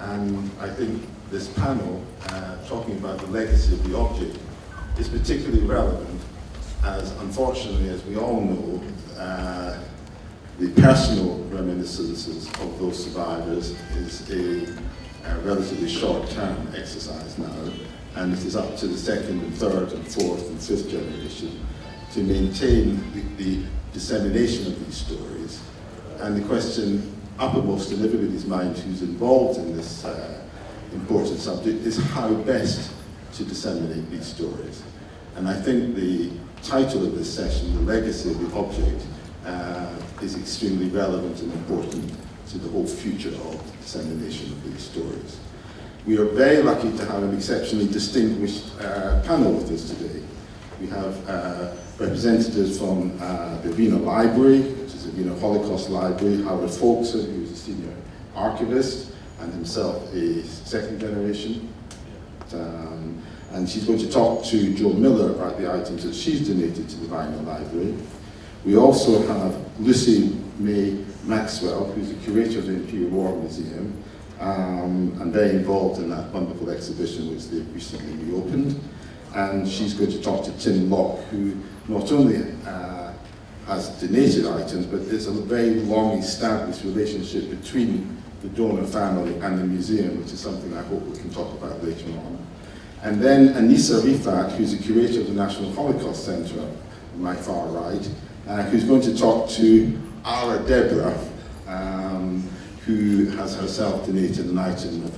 And I think this panel, talking about the legacy of the object, is particularly relevant as, unfortunately, as we all know, the personal reminiscences of those survivors is a relatively short-term exercise now, and it is up to the second and third and fourth and fifth generation to maintain the dissemination of these stories. And the question uppermost in everybody's mind who's involved in this important subject is how best to disseminate these stories. And I think the title of this session, The Legacy of the Object, is extremely relevant and important to the whole future of dissemination of these stories. We are very lucky to have an exceptionally distinguished panel with us today. We have representatives from the Vienna Library, which is the Vienna Holocaust Library, Howard Folkson, who is a senior archivist, and himself a second generation. And she's going to talk to Jo Miller about the items that she's donated to the Vienna Library. We also have Lucy May Maxwell, who's the curator of the Imperial War Museum, and very involved in that wonderful exhibition which they've recently reopened. And she's going to talk to Tim Locke, who not only has donated items, but there's a very long established relationship between the donor family and the museum, which is something I hope we can talk about later on. And then Anissa Rifat, who's the curator of the National Holocaust Centre, on my far right, who's going to talk to Ara Deborah, who has herself donated an item of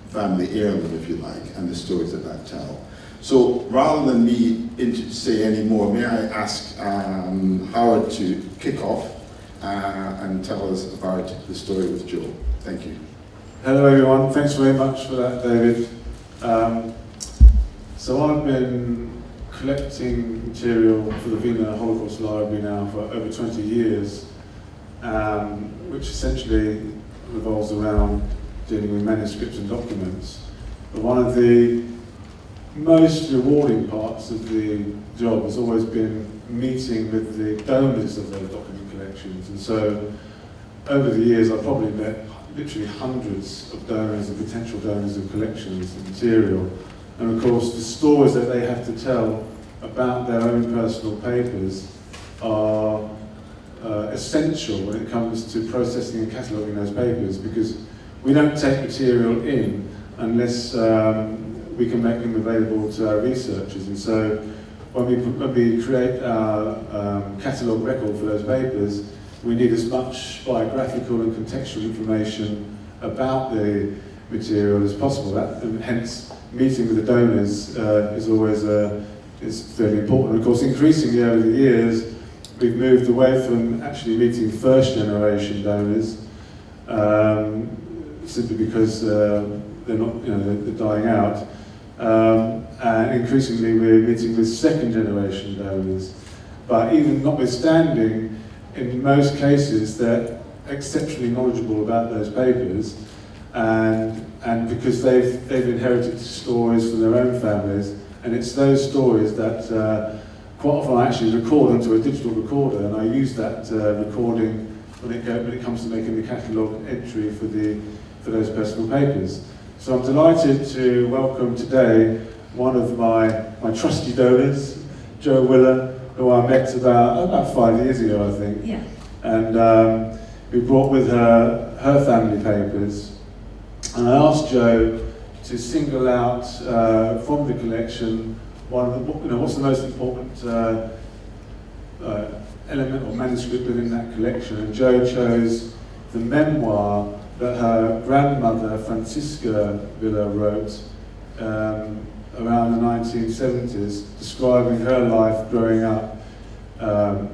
family heirloom, if you like, and the stories that tell. So rather than me say any more, may I ask Howard to kick off and tell us about the story with Jo. Thank you. Hello everyone, thanks very much for that, David. So I've been collecting material for the Vienna Holocaust Library now for over 20 years, which essentially revolves around dealing with manuscripts and documents. But one of the most rewarding parts of the job has always been meeting with the donors of those document collections. And so over the years I've probably met literally hundreds of donors and potential donors of collections and material. And of course the stories that they have to tell about their own personal papers are essential when it comes to processing and cataloguing those papers, because we don't take material in unless we can make them available to our researchers. And so when we create our catalogue record for those papers, we need as much biographical and contextual information about the material as possible. And hence, meeting with the donors is always is fairly important. Of course, increasingly over the years, we've moved away from actually meeting first generation donors, simply because they're not, they're dying out. And increasingly we're meeting with second generation donors. But even notwithstanding, in most cases they're exceptionally knowledgeable about those papers, and because they've inherited stories from their own families, and it's those stories that quite often I actually record onto a digital recorder, and I use that recording when it comes to making the catalogue entry for those personal papers. So I'm delighted to welcome today one of my trusty donors, Jo Willer, who I met about 5 years ago, I think. Yeah. And who brought with her family papers. And I asked Jo to single out from the collection what's the most important element or manuscript within that collection. And Jo chose the memoir that her grandmother, Franziska Willer, wrote around the 1970s, describing her life growing up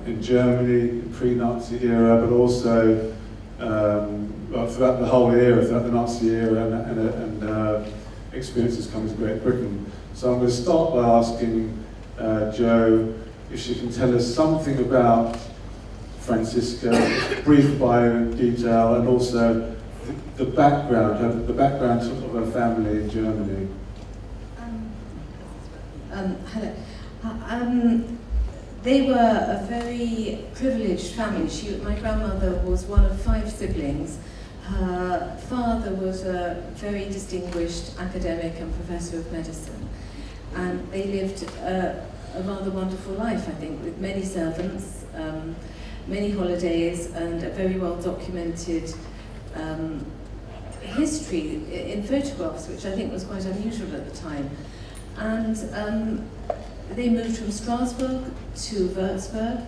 in Germany, the pre-Nazi era, but also throughout the whole era, throughout the Nazi era, and experiences coming to Great Britain. So I'm going to start by asking Jo if she can tell us something about Franziska, brief bio detail, and also the background of her family in Germany. Hello. They were a very privileged family. My grandmother was one of 5 siblings. her father was a very distinguished academic and professor of medicine, and they lived a rather wonderful life, I think, with many servants, many holidays, and a very well documented history in photographs, which I think was quite unusual at the time. And they moved from Strasbourg to Würzburg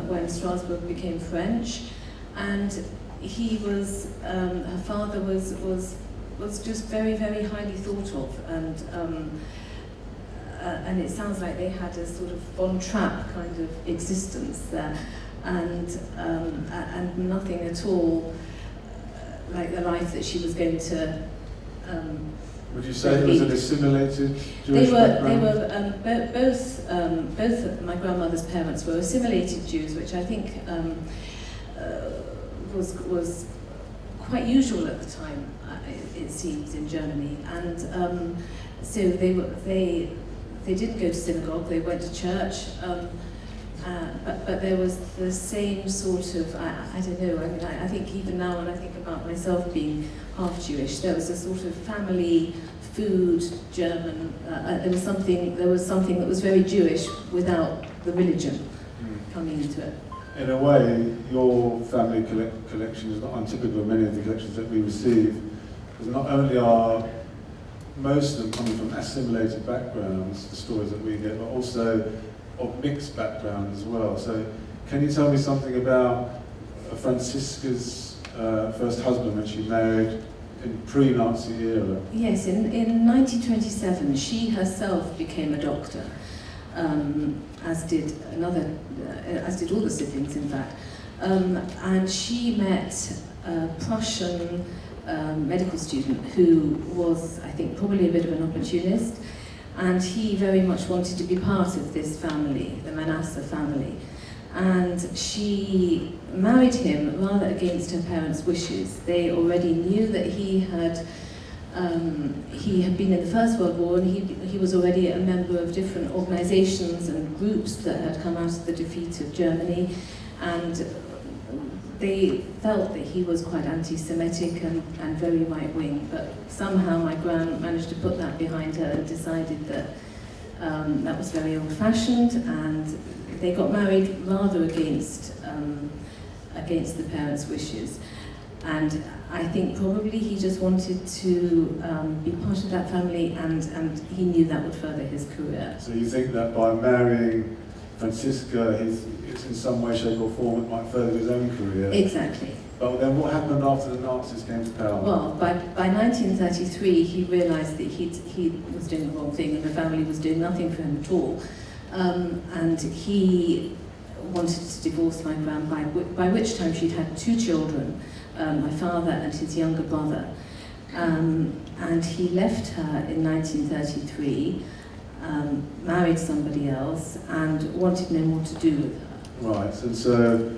when Strasbourg became French, and he was, her father was just very, very highly thought of, and it sounds like they had a sort of von Trapp kind of existence there, and nothing at all like the life that she was going to. Would you say it was an assimilated Jewish background? They were both of my grandmother's parents were assimilated Jews, which I think was quite usual at the time, it seems, in Germany. And so they didn't go to synagogue, they went to church, but there was the same sort of, I don't know, I mean, I think even now when I think about myself being half Jewish, there was a sort of family food German, there was something that was very Jewish without the religion coming into it. In a way, your family collection is not untypical of many of the collections that we receive, because not only are most of them coming from assimilated backgrounds, the stories that we get, but also of mixed backgrounds as well. So can you tell me something about Franziska's first husband when she married in pre-Nazi era? Yes, in 1927 she herself became a doctor, as did all the siblings in fact, and she met a Prussian medical student who was, I think, probably a bit of an opportunist, and he very much wanted to be part of this family, the Manasseh family. And she married him rather against her parents' wishes. They already knew that he had been in the First World War, and he was already a member of different organizations and groups that had come out of the defeat of Germany, and they felt that he was quite anti-Semitic and very right-wing, but somehow my gran managed to put that behind her and decided that that was very old-fashioned, and they got married rather against the parents' wishes. And I think probably he just wanted to be part of that family, and he knew that would further his career. So you think that by marrying Franziska, it's in some way, shape or form, it might further his own career? Exactly. But then what happened after the Nazis came to power? Well, by 1933 he realised that he was doing the wrong thing and the family was doing nothing for him at all. And he wanted to divorce my gran, by which time she'd had 2 children, my father and his younger brother. And he left her in 1933, married somebody else, and wanted no more to do with her. Right, and so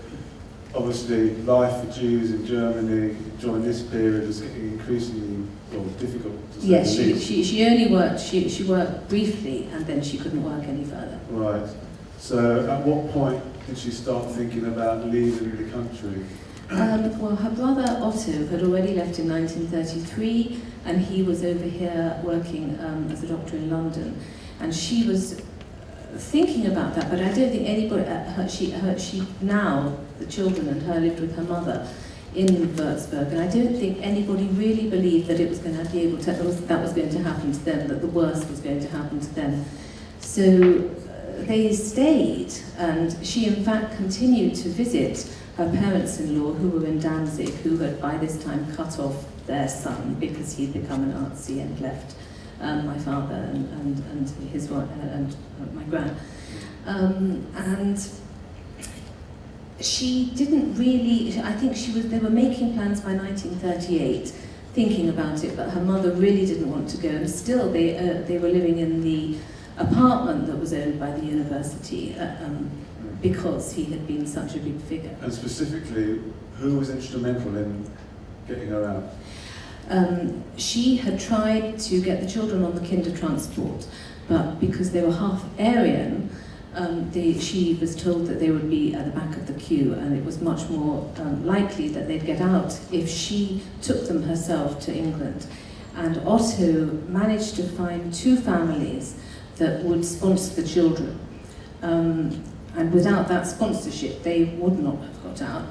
obviously life for Jews in Germany during this period is getting increasingly difficult to say yes, the least. she only worked, she worked briefly, and then she couldn't work any further. Right, so at what point did she start thinking about leaving the country? Well, her brother Otto had already left in 1933, and he was over here working as a doctor in London, and she was thinking about that, but I don't think anybody, she now, the children and her, lived with her mother in Würzburg, and I don't think anybody really believed that it was going to be able to, that was going to happen to them, that the worst was going to happen to them. So they stayed, and she in fact continued to visit her parents-in-law, who were in Danzig, who had by this time cut off their son because he'd become a Nazi and left my father and his wife and my gran. And she didn't really, I think they were making plans by 1938, thinking about it, but her mother really didn't want to go, and still they were living in the apartment that was owned by the university, because he had been such a big figure. And specifically, who was instrumental in getting her out? She had tried to get the children on the Kindertransport, but because they were half Aryan, she was told that they would be at the back of the queue, and it was much more likely that they'd get out if she took them herself to England. And Otto managed to find 2 families that would sponsor the children. And without that sponsorship, they would not have got out.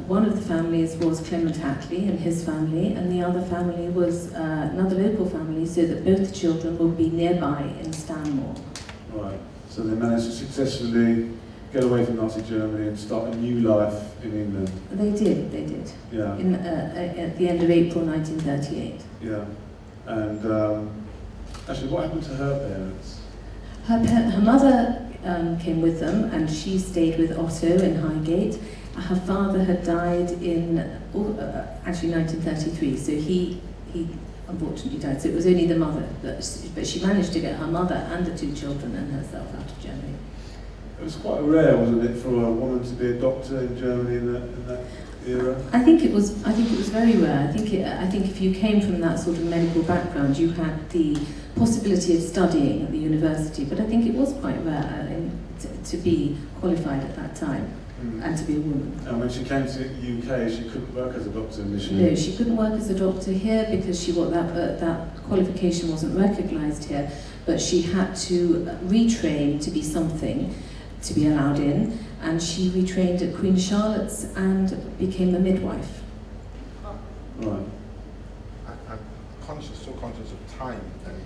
One of the families was Clement Attlee and his family, and the other family was another local family, so that both children would be nearby in Stanmore. Right. So they managed to successfully get away from Nazi Germany and start a new life in England. They did. Yeah. At the end of April 1938. Yeah. And actually, what happened to her parents? Her mother came with them, and she stayed with Otto in Highgate. Her father had died in actually 1933, so he unfortunately died. So it was only the mother, but she managed to get her mother and the 2 children and herself out of Germany. It was quite rare, wasn't it, for a woman to be a doctor in Germany in that era? I think it was very rare. I think if you came from that sort of medical background, you had the possibility of studying at the university. But I think it was quite rare to be qualified at that time and to be a woman. And when she came to the UK, she couldn't work as a doctor initially? No, she couldn't work as a doctor here because that qualification wasn't recognised here. But she had to retrain to be something, to be allowed in, and she retrained at Queen Charlotte's and became a midwife. Right. I'm so conscious of time, and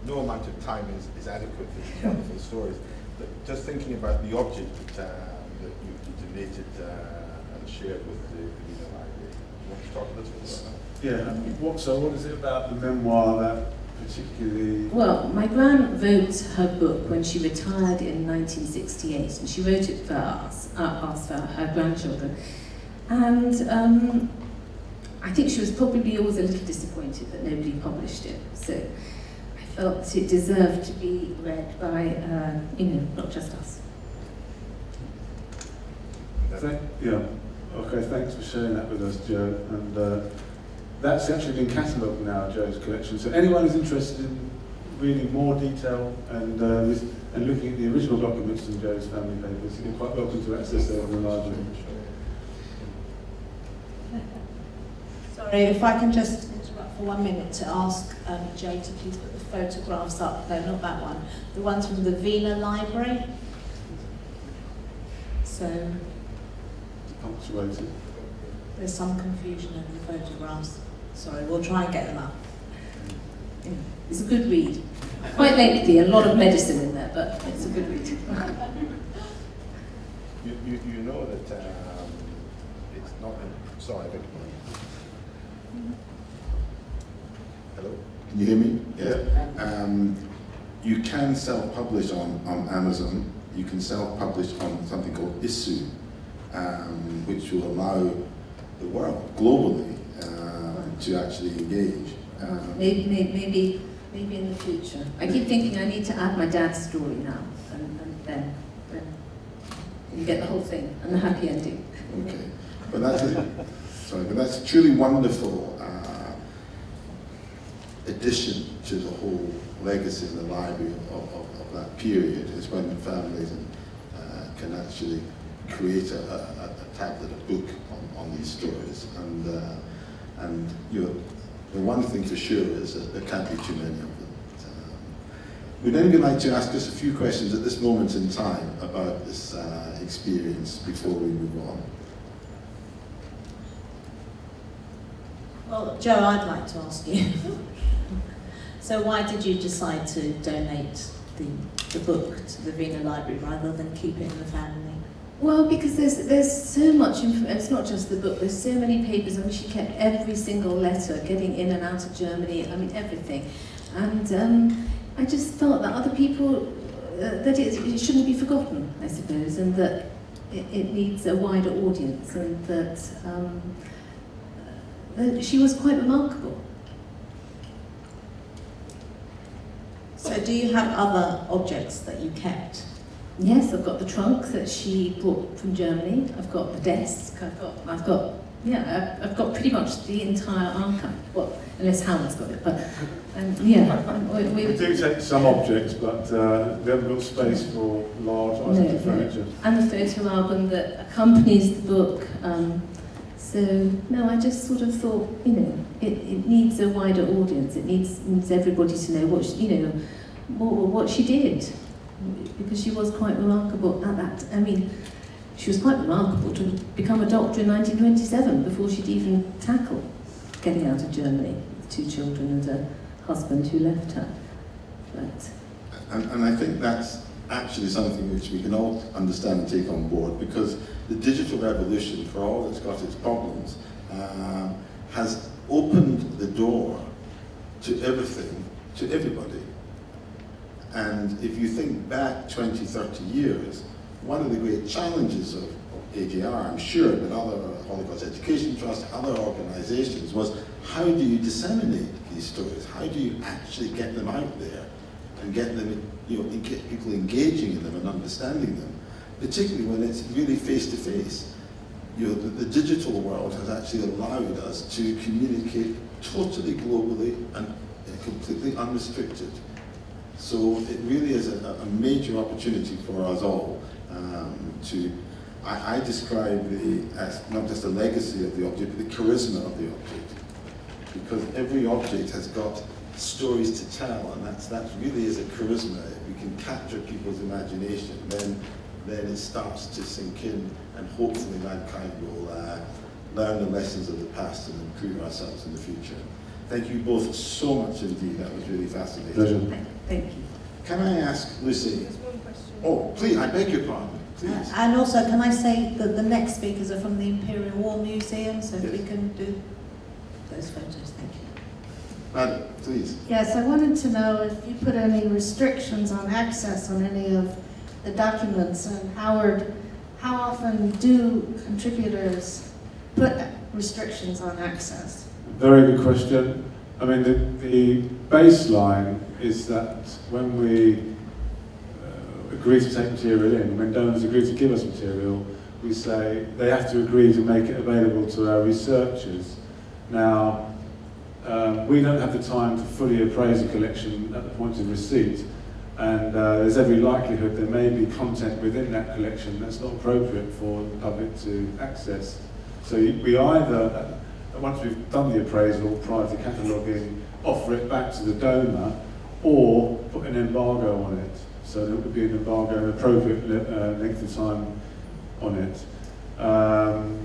no amount of time is adequate for these wonderful stories. But just thinking about the object that you donated and shared with the Vina Library. You want to talk a little bit about that? Yeah. So what is it about the memoir that particularly... Well, my gran wrote her book when she retired in 1968, and she wrote it for us, for her grandchildren. And I think she was probably always a little disappointed that nobody published it. So I felt that it deserved to be read by, not just us. Yeah. Okay, thanks for sharing that with us, Joe. And that's actually been catalogued now, Joe's collection. So anyone who's interested in reading more detail and looking at the original documents from Joe's family papers, you're quite welcome to access them in the library. Sorry, if I can just interrupt for 1 minute to ask Joe to please put the photographs up. No, not that one. The ones from the Vina Library. So Punctuated. there's some confusion over the photographs. Sorry, we'll try and get them up. It's a good read. Quite lengthy, a lot of medicine in there, but it's a good read. You know that it's not... Sorry, I beg your pardon. Hello? Can you hear me? Yeah. You can self-publish on Amazon. You can self-publish on something called ISU, which will allow the world globally to actually engage. Maybe in the future. I keep thinking I need to add my dad's story now, and then you get the whole thing and the happy ending. Okay, but that's a truly wonderful addition to the whole legacy in the library of that period. Is when families can actually create a tablet, a book on these stories, and the one thing for sure is that there can't be too many of them. We'd then like to ask just a few questions at this moment in time about this experience before we move on. Well, Joe, I'd like to ask you. So why did you decide to donate the book to the Vina Library rather than keep it in the family? Well, because there's so much information. It's not just the book. There's so many papers. I mean, she kept every single letter, getting in and out of Germany. I mean, everything. And I just felt that other people, that it shouldn't be forgotten, I suppose, and that it needs a wider audience, and that she was quite remarkable. So do you have other objects that you kept? Yes, I've got the trunk that she brought from Germany. I've got the desk. I've got pretty much the entire archive. Well, unless Howard's got it. But yeah, We do take some objects, but we haven't got space for large items of furniture. And the photo album that accompanies the book. So no, I just sort of thought, you know, it needs a wider audience. It needs everybody to know what what she did, because she was quite remarkable at that. I mean, she was quite remarkable to become a doctor in 1927 before she'd even tackled getting out of Germany with 2 children and a husband who left her. But And I think that's actually something which we can all understand and take on board, because the digital revolution, for all it's got its problems, has opened the door to everything, to everybody. And if you think back 20, 30 years, one of the great challenges of AJR, I'm sure, but other Holocaust Education Trust, other organizations, was how do you disseminate these stories? How do you actually get them out there and get them, get people engaging in them and understanding them, particularly when it's really face-to-face. The digital world has actually allowed us to communicate totally globally and completely unrestricted. So it really is a major opportunity for us all I describe as not just the legacy of the object, but the charisma of the object. Because every object has got stories to tell, and that really is a charisma. If we can capture people's imagination, then it starts to sink in, and hopefully mankind will learn the lessons of the past and improve ourselves in the future. Thank you both so much indeed. That was really fascinating. Pleasure. thank you. Can I ask Lucy? There's one question. Oh, please, I beg your pardon. Please. And also, can I say that the next speakers are from the Imperial War Museum, so if Yes. we can do those photos, thank you. Madam, please. Yes, I wanted to know if you put any restrictions on access on any of the documents, and Howard, how often do contributors put restrictions on access? Very good question. I mean, the baseline is that when we agree to take material in, when donors agree to give us material, we say they have to agree to make it available to our researchers. Now, we don't have the time to fully appraise a collection at the point of receipt, and there's every likelihood there may be content within that collection that's not appropriate for the public to access. So we either, once we've done the appraisal prior to cataloguing, offer it back to the donor, or put an embargo on it. So there would be an embargo, an appropriate length of time on it.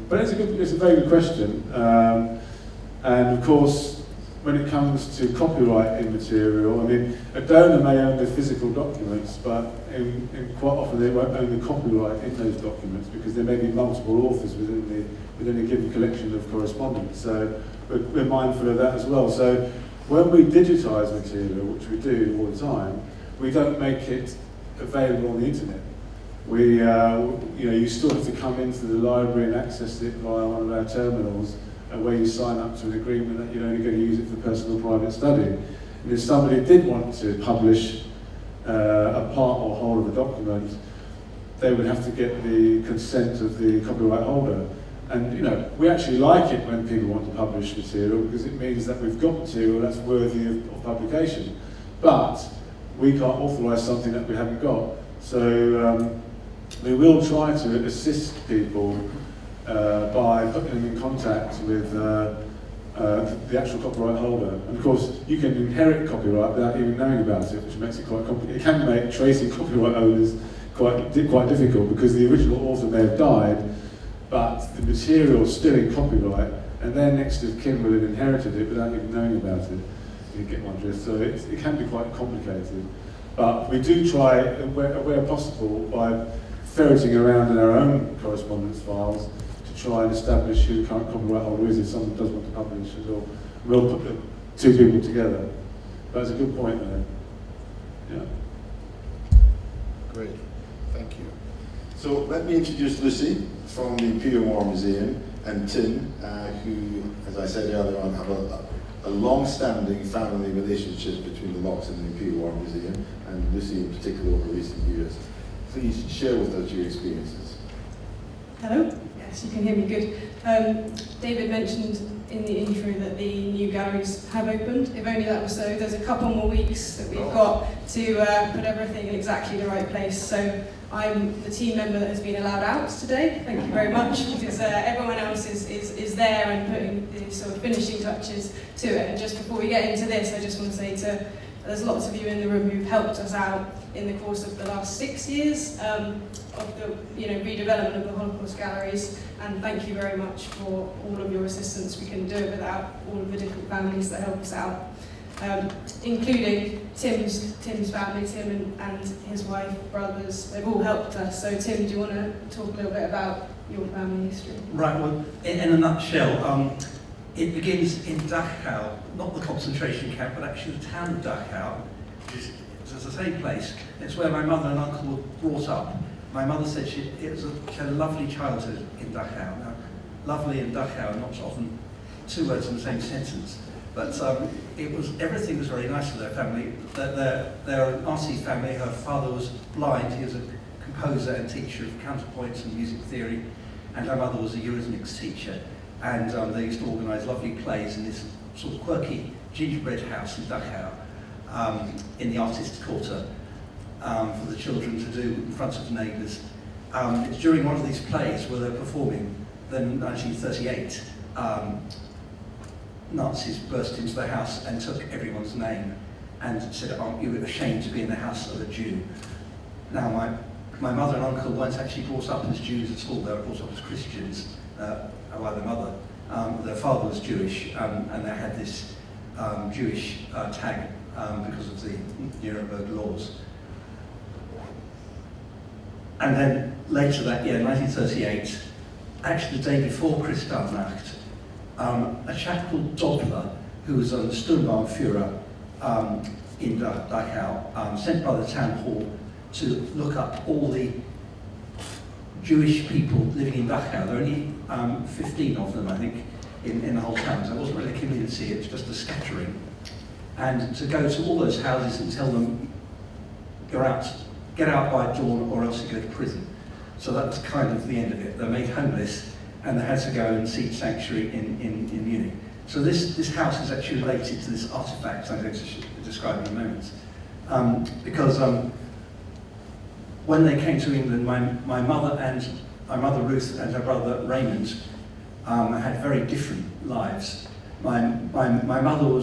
But it's a very good question. And of course, when it comes to copyright in material, I mean, a donor may own the physical documents, but quite often they won't own the copyright in those documents, because there may be multiple authors within a given collection of correspondence. So we're mindful of that as well. So when we digitise material, which we do all the time, we don't make it available on the internet. We, you still have to come into the library and access it via one of our terminals, where you sign up to an agreement that you're only going to use it for personal private study. And if somebody did want to publish a part or whole of a document, they would have to get the consent of the copyright holder. And we actually like it when people want to publish material, because it means that we've got material that's worthy of publication. But we can't authorise something that we haven't got. So we will try to assist people by putting them in contact with the actual copyright holder. And of course, you can inherit copyright without even knowing about it, which makes it quite complicated. It can make tracing copyright owners quite difficult, because the original author may have died, but the material is still in copyright, and their next of kin will have inherited it without even knowing about it. You get one drift. So it can be quite complicated. But we do try, where possible, by ferreting around in our own correspondence files to try and establish who the current copyright holder is if someone does want to publish it, or we'll put the two people together. That's a good point there. Yeah. Great, thank you. So let me introduce Lucy from the Imperial War Museum, and Tim, who, as I said earlier on, have a long-standing family relationship between the Locks and the Imperial War Museum, and Lucy in particular over recent years. Please share with us your experiences. Hello? Yes, you can hear me good. David mentioned in the intro that the new galleries have opened. If only that was so. There's a couple more weeks that we've got to put everything in exactly the right place. So I'm the team member that has been allowed out today. Thank you very much, because everyone else is there and putting the sort of finishing touches to it. And just before we get into this, I just want to say there's lots of you in the room who've helped us out in the course of the last 6 years of the redevelopment of the Holocaust Galleries, and thank you very much for all of your assistance. We couldn't do it without all of the different families that help us out, including Tim's family, Tim and his wife, brothers. They've all helped us. So Tim, do you want to talk a little bit about your family history? Right, well, in a nutshell, it begins in Dachau, not the concentration camp, but actually the town of Dachau, which is the same place. It's where my mother and uncle were brought up. My mother said she had a lovely childhood in Dachau. Now, lovely and Dachau are not often two words in the same sentence, but everything was very nice for their family. They're an artist family. Her father was blind. He was a composer and teacher of counterpoint and music theory, and her mother was a eurythmics teacher. And they used to organise lovely plays in this sort of quirky gingerbread house in Dachau, in the artist's quarter, for the children to do in front of neighbours. It's during one of these plays where they're performing, then in 1938, Nazis burst into the house and took everyone's name and said, "Aren't you ashamed to be in the house of a Jew?" Now, my mother and uncle weren't actually brought up as Jews at all. They were brought up as Christians by their mother. Their father was Jewish, and they had this Jewish tag because of the Nuremberg laws. And then later that year, 1938, actually the day before Kristallnacht, a chap called Dobler, who was the Sturmbannführer in Dachau, sent by the town hall to look up all the Jewish people living in Dachau. There are only 15 of them, I think, in the whole town. So it wasn't really a community, it was just a scattering. And to go to all those houses and tell them, get out by dawn or else you go to prison. So that's kind of the end of it. They're made homeless and they had to go and seek sanctuary in Munich. So this house is actually related to this artifact I'm going to describe in a moment. Because when they came to England, my mother Ruth and her brother Raymond had very different lives. My mother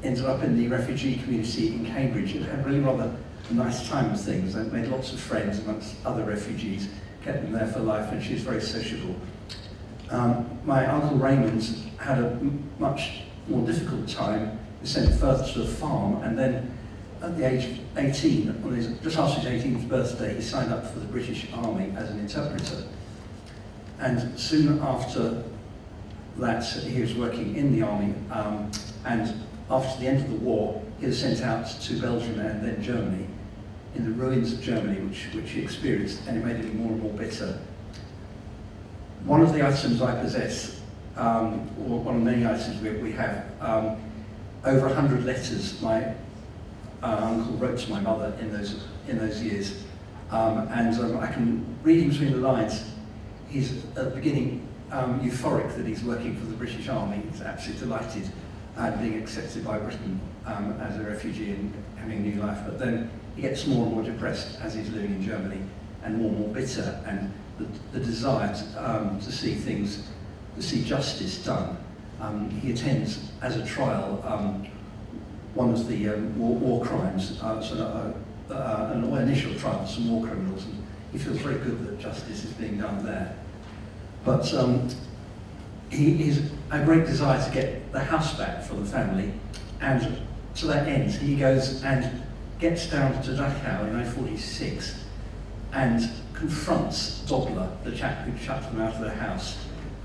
ended up in the refugee community in Cambridge and had really rather a nice time of things. They made lots of friends amongst other refugees, kept them there for life, and she was very sociable. My uncle Raymond had a much more difficult time. He was sent further to a farm, and then at the age of 18, just after his 18th birthday, he signed up for the British Army as an interpreter. And soon after that, he was working in the army, and after the end of the war, he was sent out to Belgium and then Germany, in the ruins of Germany, which he experienced, and it made him more and more bitter. One of the items I possess, or one of many items we have, over 100 letters my uncle wrote to my mother in those years, and I can read in between the lines. He's at the beginning euphoric that he's working for the British Army. He's absolutely delighted at being accepted by Britain as a refugee and having a new life. But then he gets more and more depressed as he's living in Germany, and more and and the desire to see things, to see justice done. He attends as a trial one of the war crimes, an initial trial of some war criminals, and he feels very good that justice is being done there. But he's a great desire to get the house back for the family, and to that end he goes and gets down to Dachau in 1946 and confronts Dobler, the chap who shut them out of their house.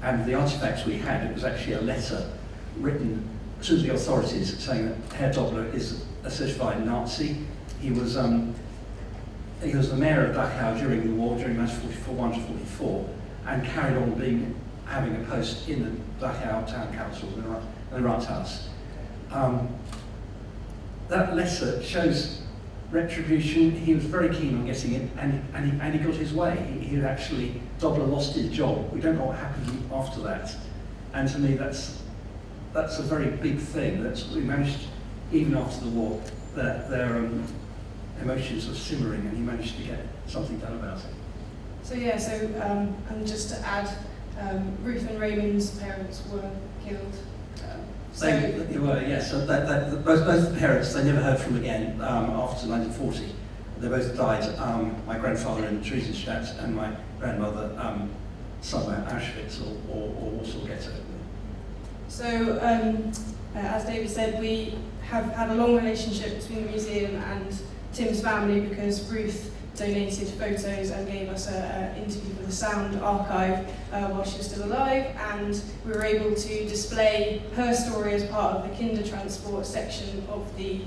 And the artifacts we had, it was actually a letter written to the authorities saying that Herr Dobler is a certified Nazi. He was the mayor of Dachau during the war, during 1941 to 44, and carried on having a post in the Dachau town council, the Rathaus. That letter shows retribution. He was very keen on getting it, and he got his way. Dobler lost his job. We don't know what happened after that. And to me, that's that's a very big thing. We managed, even after the war, that their emotions were simmering, and he managed to get something done about it. So yeah, and just to add, Ruth and Raymond's parents were killed. They were, yes. So both the parents, they never heard from again after 1940. They both died. My grandfather in Theresienstadt and my grandmother somewhere Auschwitz or Warsaw Ghetto. So, as David said, we have had a long relationship between the museum and Tim's family because Ruth donated photos and gave us an interview for the Sound archive while she was still alive, and we were able to display her story as part of the Kindertransport section of the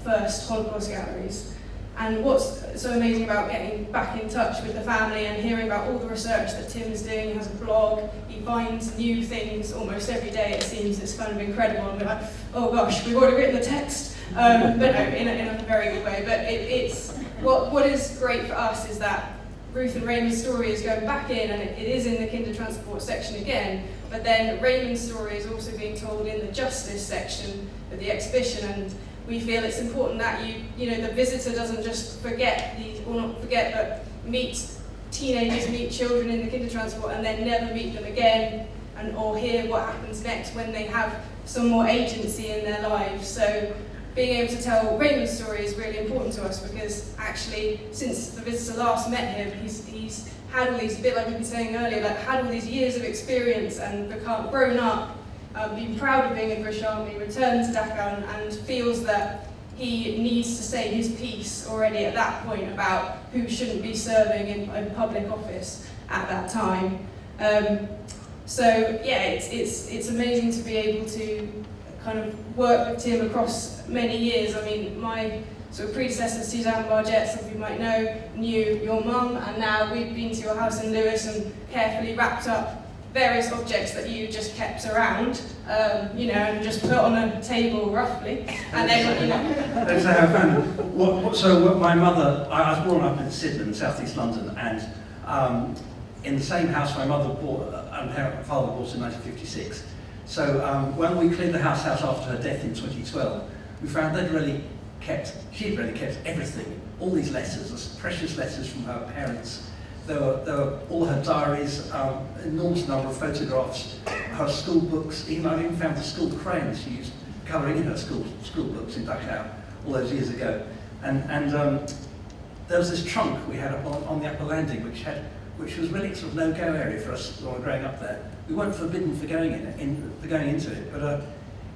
first Holocaust Galleries. And what's so amazing about getting back in touch with the family and hearing about all the research that Tim is doing, he has a blog, he finds new things almost every day, it seems. It's kind of incredible, and we're like, oh gosh, we've already written the text, but no, in a very good way. But it's what is great for us is that Ruth and Raymond's story is going back in, and it is in the Kindertransport section again, but then Raymond's story is also being told in the Justice section of the exhibition, and we feel it's important that the visitor doesn't just forget but meet teenagers, meet children in the Kindertransport and then never meet them again, or hear what happens next when they have some more agency in their lives. So being able to tell Raymond's story is really important to us because actually since the visitor last met him, he's had all these, a bit like we've been saying earlier, like had all these years of experience and become grown up, been proud of being in the British Army, returned to Dachau and feels that he needs to say his piece already at that point about who shouldn't be serving in public office at that time. So yeah, it's amazing to be able to kind of work with Tim across many years. I mean, my sort of predecessor, Suzanne Bargett, some of you might know, knew your mum, and now we've been to your house in Lewis and carefully wrapped up various objects that you just kept around, and just put on a table roughly, and then, That's how I found it. So my mother, I was born up in Sydenham, South East London, and in the same house my mother bought, and her father bought in 1956. So when we cleared the house out after her death in 2012, we found she'd really kept everything, all these letters, precious letters from her parents. There were all her diaries, enormous number of photographs, her school books. I even found the school crayons she used colouring in her school books in Dachau all those years ago. And there was this trunk we had on the upper landing, which was really sort of no-go area for us when we were growing up there. We weren't forbidden for going into it, but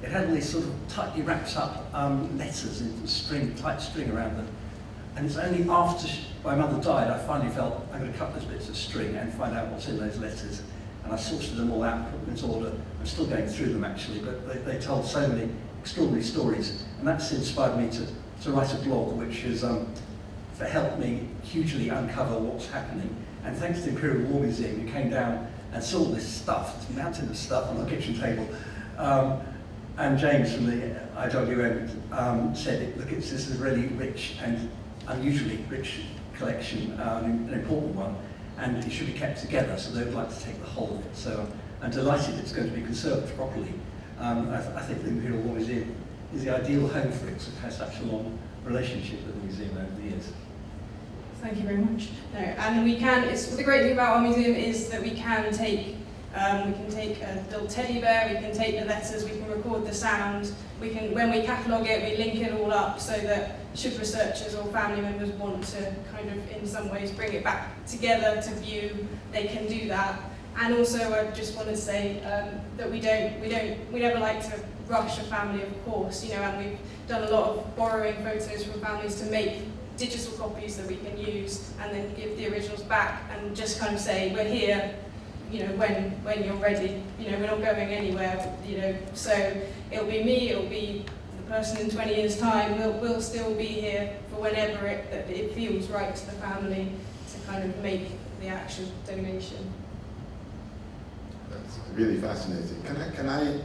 it had all these sort of tightly wrapped up letters in tight string around them. And it's only after my mother died, I finally felt I'm going to cut those bits of string and find out what's in those letters. And I sorted them all out, put them into order. I'm still going through them actually, but they told so many extraordinary stories. And that's inspired me to write a blog, which has helped me hugely uncover what's happening. And thanks to the Imperial War Museum, you came down and saw this stuff, this mountain of stuff on our kitchen table. And James from the IWM said, look, this is a really rich and unusually rich collection, an important one, and it should be kept together, so they would like to take the whole of it. So I'm delighted it's going to be conserved properly. I think the Imperial War Museum is the ideal home for it, because it has such a long relationship with the museum over the years. Thank you very much. No, and we can, the great thing about our museum is that we can take a little teddy bear, we can take the letters, we can record the sound, when we catalogue it, we link it all up so that should researchers or family members want to kind of in some ways bring it back together to view, they can do that. And also I just want to say that we never like to rush a family, of course, and we've done a lot of borrowing photos from families to make digital copies that we can use and then give the originals back and just kind of say, we're here, when you're ready, we're not going anywhere, so it'll be me, it'll be the person in 20 years' time, we'll still be here for whenever it feels right to the family to kind of make the actual donation. That's really fascinating. Can I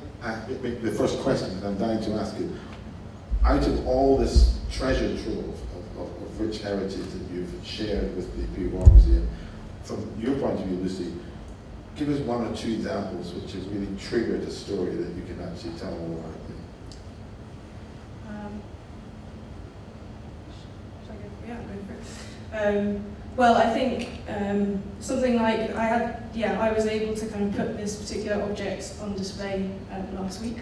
make the first question that I'm dying to ask you? Out of all this treasure trove of rich heritage that you've shared with the Imperial War Museum, from your point of view, Lucy, give us one or two examples which have really triggered a story that you can actually tell more about. Shall I go? Yeah, I'm going for it. Well, I think something like I was able to kind of put this particular object on display last week,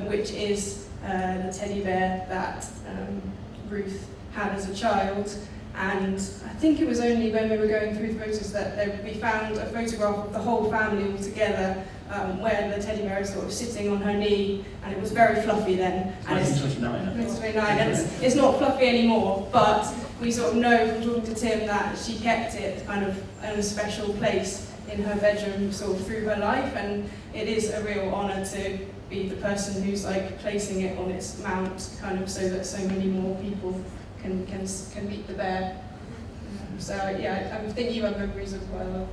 which is the teddy bear that Ruth had as a child. And I think it was only when we were going through the photos that we found a photograph of the whole family all together, where the teddy bear is sort of sitting on her knee, and it was very fluffy then. And 1929, and it's not fluffy anymore, but we sort of know from talking to Tim that she kept it kind of in a special place in her bedroom sort of through her life, and it is a real honour to be the person who's like placing it on its mount, kind of so that so many more people can meet the bear. So yeah, I think you have memories as well.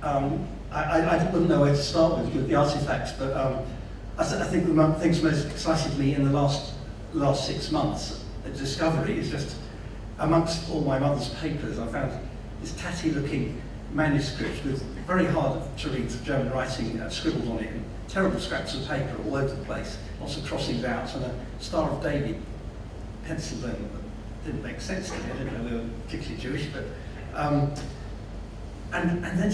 I wouldn't know where to start with the artifacts, but I think the things most excited me in the last 6 months, the discovery is just amongst all my mother's papers, I found this tatty-looking manuscript with very hard to read German writing scribbled on it, and terrible scraps of paper all over the place, lots of crossings out, and a Star of David penciled in. Didn't make sense to me. I didn't know we were particularly Jewish, but and then it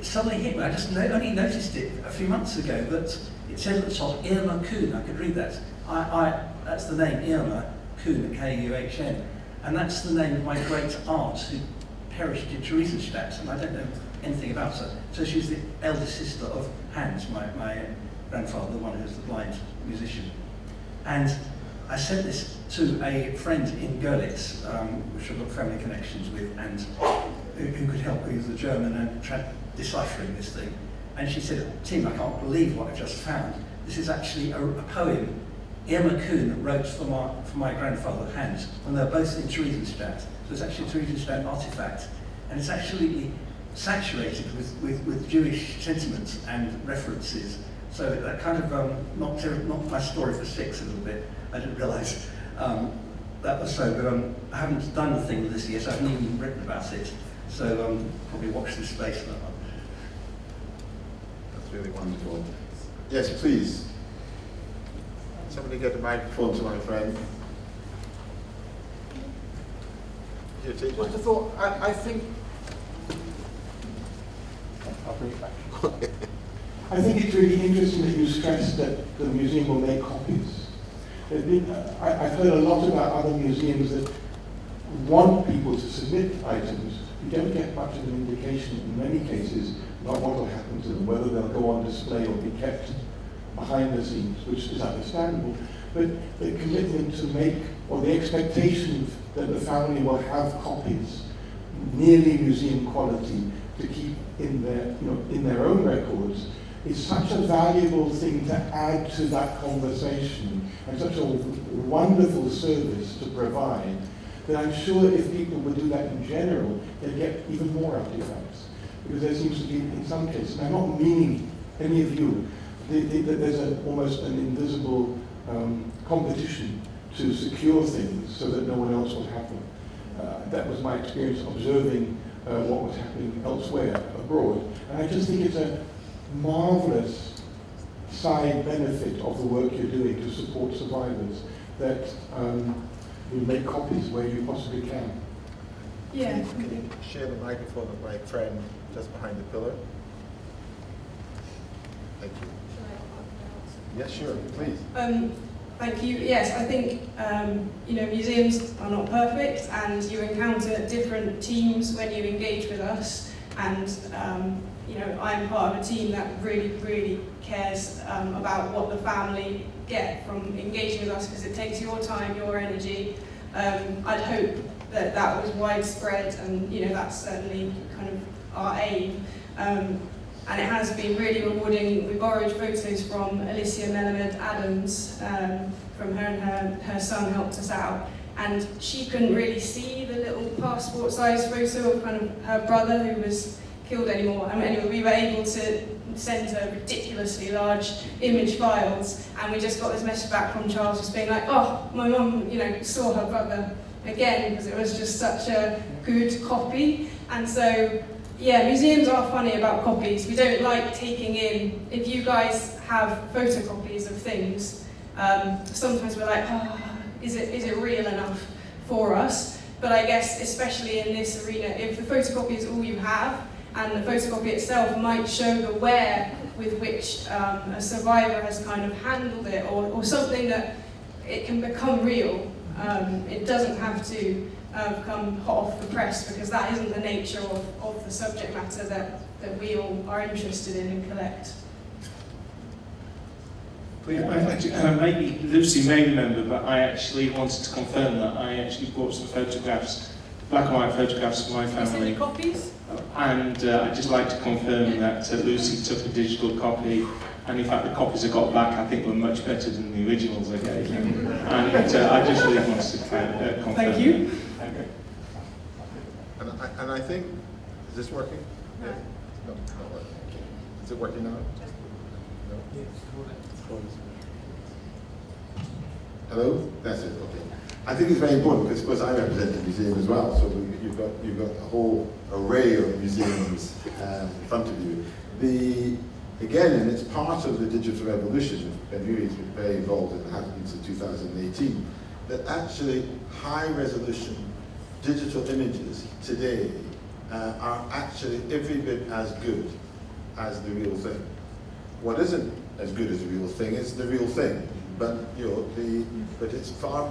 suddenly hit me. I just only noticed it a few months ago that it said at the top Irma Kuhn. I could read that. That's the name, Irma Kuhn, K-U-H-N, and that's the name of my great aunt who perished in Theresienstadt, and I don't know anything about her. So she's the eldest sister of Hans, my grandfather, the one who's the blind musician, and I sent this to a friend in Görlitz, which I've got family connections with, and who could help me with the German and deciphering this thing. And she said, Tim, I can't believe what I've just found. This is actually a poem Irma Kuhn wrote for my grandfather Hans when they were both in Theresienstadt. So it's actually a Theresienstadt artifact, and it's actually saturated with Jewish sentiments and references. So that kind of knocked my story for 6 a little bit. I didn't realise that was so, but I haven't done a thing with this yet. I haven't even written about it. So probably watch this space for that one. That's really wonderful. Yes, please. Somebody get the microphone to my friend. Here, take Just a thought, I think, I'll bring it back. I think it's really interesting that you stressed that the museum will make copies. I've heard a lot about other museums that want people to submit items. You don't get much of an indication in many cases about what will happen to them, whether they'll go on display or be kept behind the scenes, which is understandable. But the commitment to make, or the expectation that the family will have copies nearly museum quality to keep in their own records is such a valuable thing to add to that conversation, and such a wonderful service to provide, that I'm sure if people would do that in general, they'd get even more artifacts. Because there seems to be, in some cases, and I'm not meaning any of you, there's almost an invisible competition to secure things so that no one else will have them. That was my experience observing what was happening elsewhere abroad. And I just think it's a marvelous side benefit of the work you're doing to support survivors, that you make copies where you possibly can. Yeah. Can you share the microphone with my friend just behind the pillar? Thank you. Yes, sure, please. Thank you. Yes, I think museums are not perfect, and you encounter different teams when you engage with us. And I'm part of a team that really cares about what the family get from engaging with us, because it takes your time, your energy. I'd hope that was widespread, and that's certainly kind of our aim. And it has been really rewarding. We borrowed photos from Alicia Melamed Adams, from her, and her son helped us out. And she couldn't really see the little passport-sized photo of kind of her brother who was killed anymore. And anyway, we were able to send her ridiculously large image files, and we just got this message back from Charles just being like, oh, my mum, saw her brother again, because it was just such a good copy. And so, Yeah, museums are funny about copies. We don't like taking in, if you guys have photocopies of things, sometimes we're like, is it real enough for us? But I guess, especially in this arena, if the photocopy is all you have, and the photocopy itself might show the wear with which a survivor has kind of handled it, or something that it can become real. It doesn't have to come hot off the press, because that isn't the nature of the subject matter that we all are interested in and collect. Maybe Lucy may remember, but I actually wanted to confirm that I actually brought some photographs, black and white photographs of my family. Any copies? And I'd just like to confirm that Lucy took a digital copy, and in fact the copies I got back I think were much better than the originals I gave them. And I just really wanted to confirm. Thank you. Okay. And I think, is this working? No. No, it's not working. Is it working now? No? Hello? That's it, okay. I think it's very important because, of course, I represent the museum as well, so you've got a whole array of museums in front of you. Again, and it's part of the digital revolution, Ben Uri has been very involved in, and has been since 2018, that actually high-resolution digital images today are actually every bit as good as the real thing. What isn't as good as the real thing is the real thing. But but it's far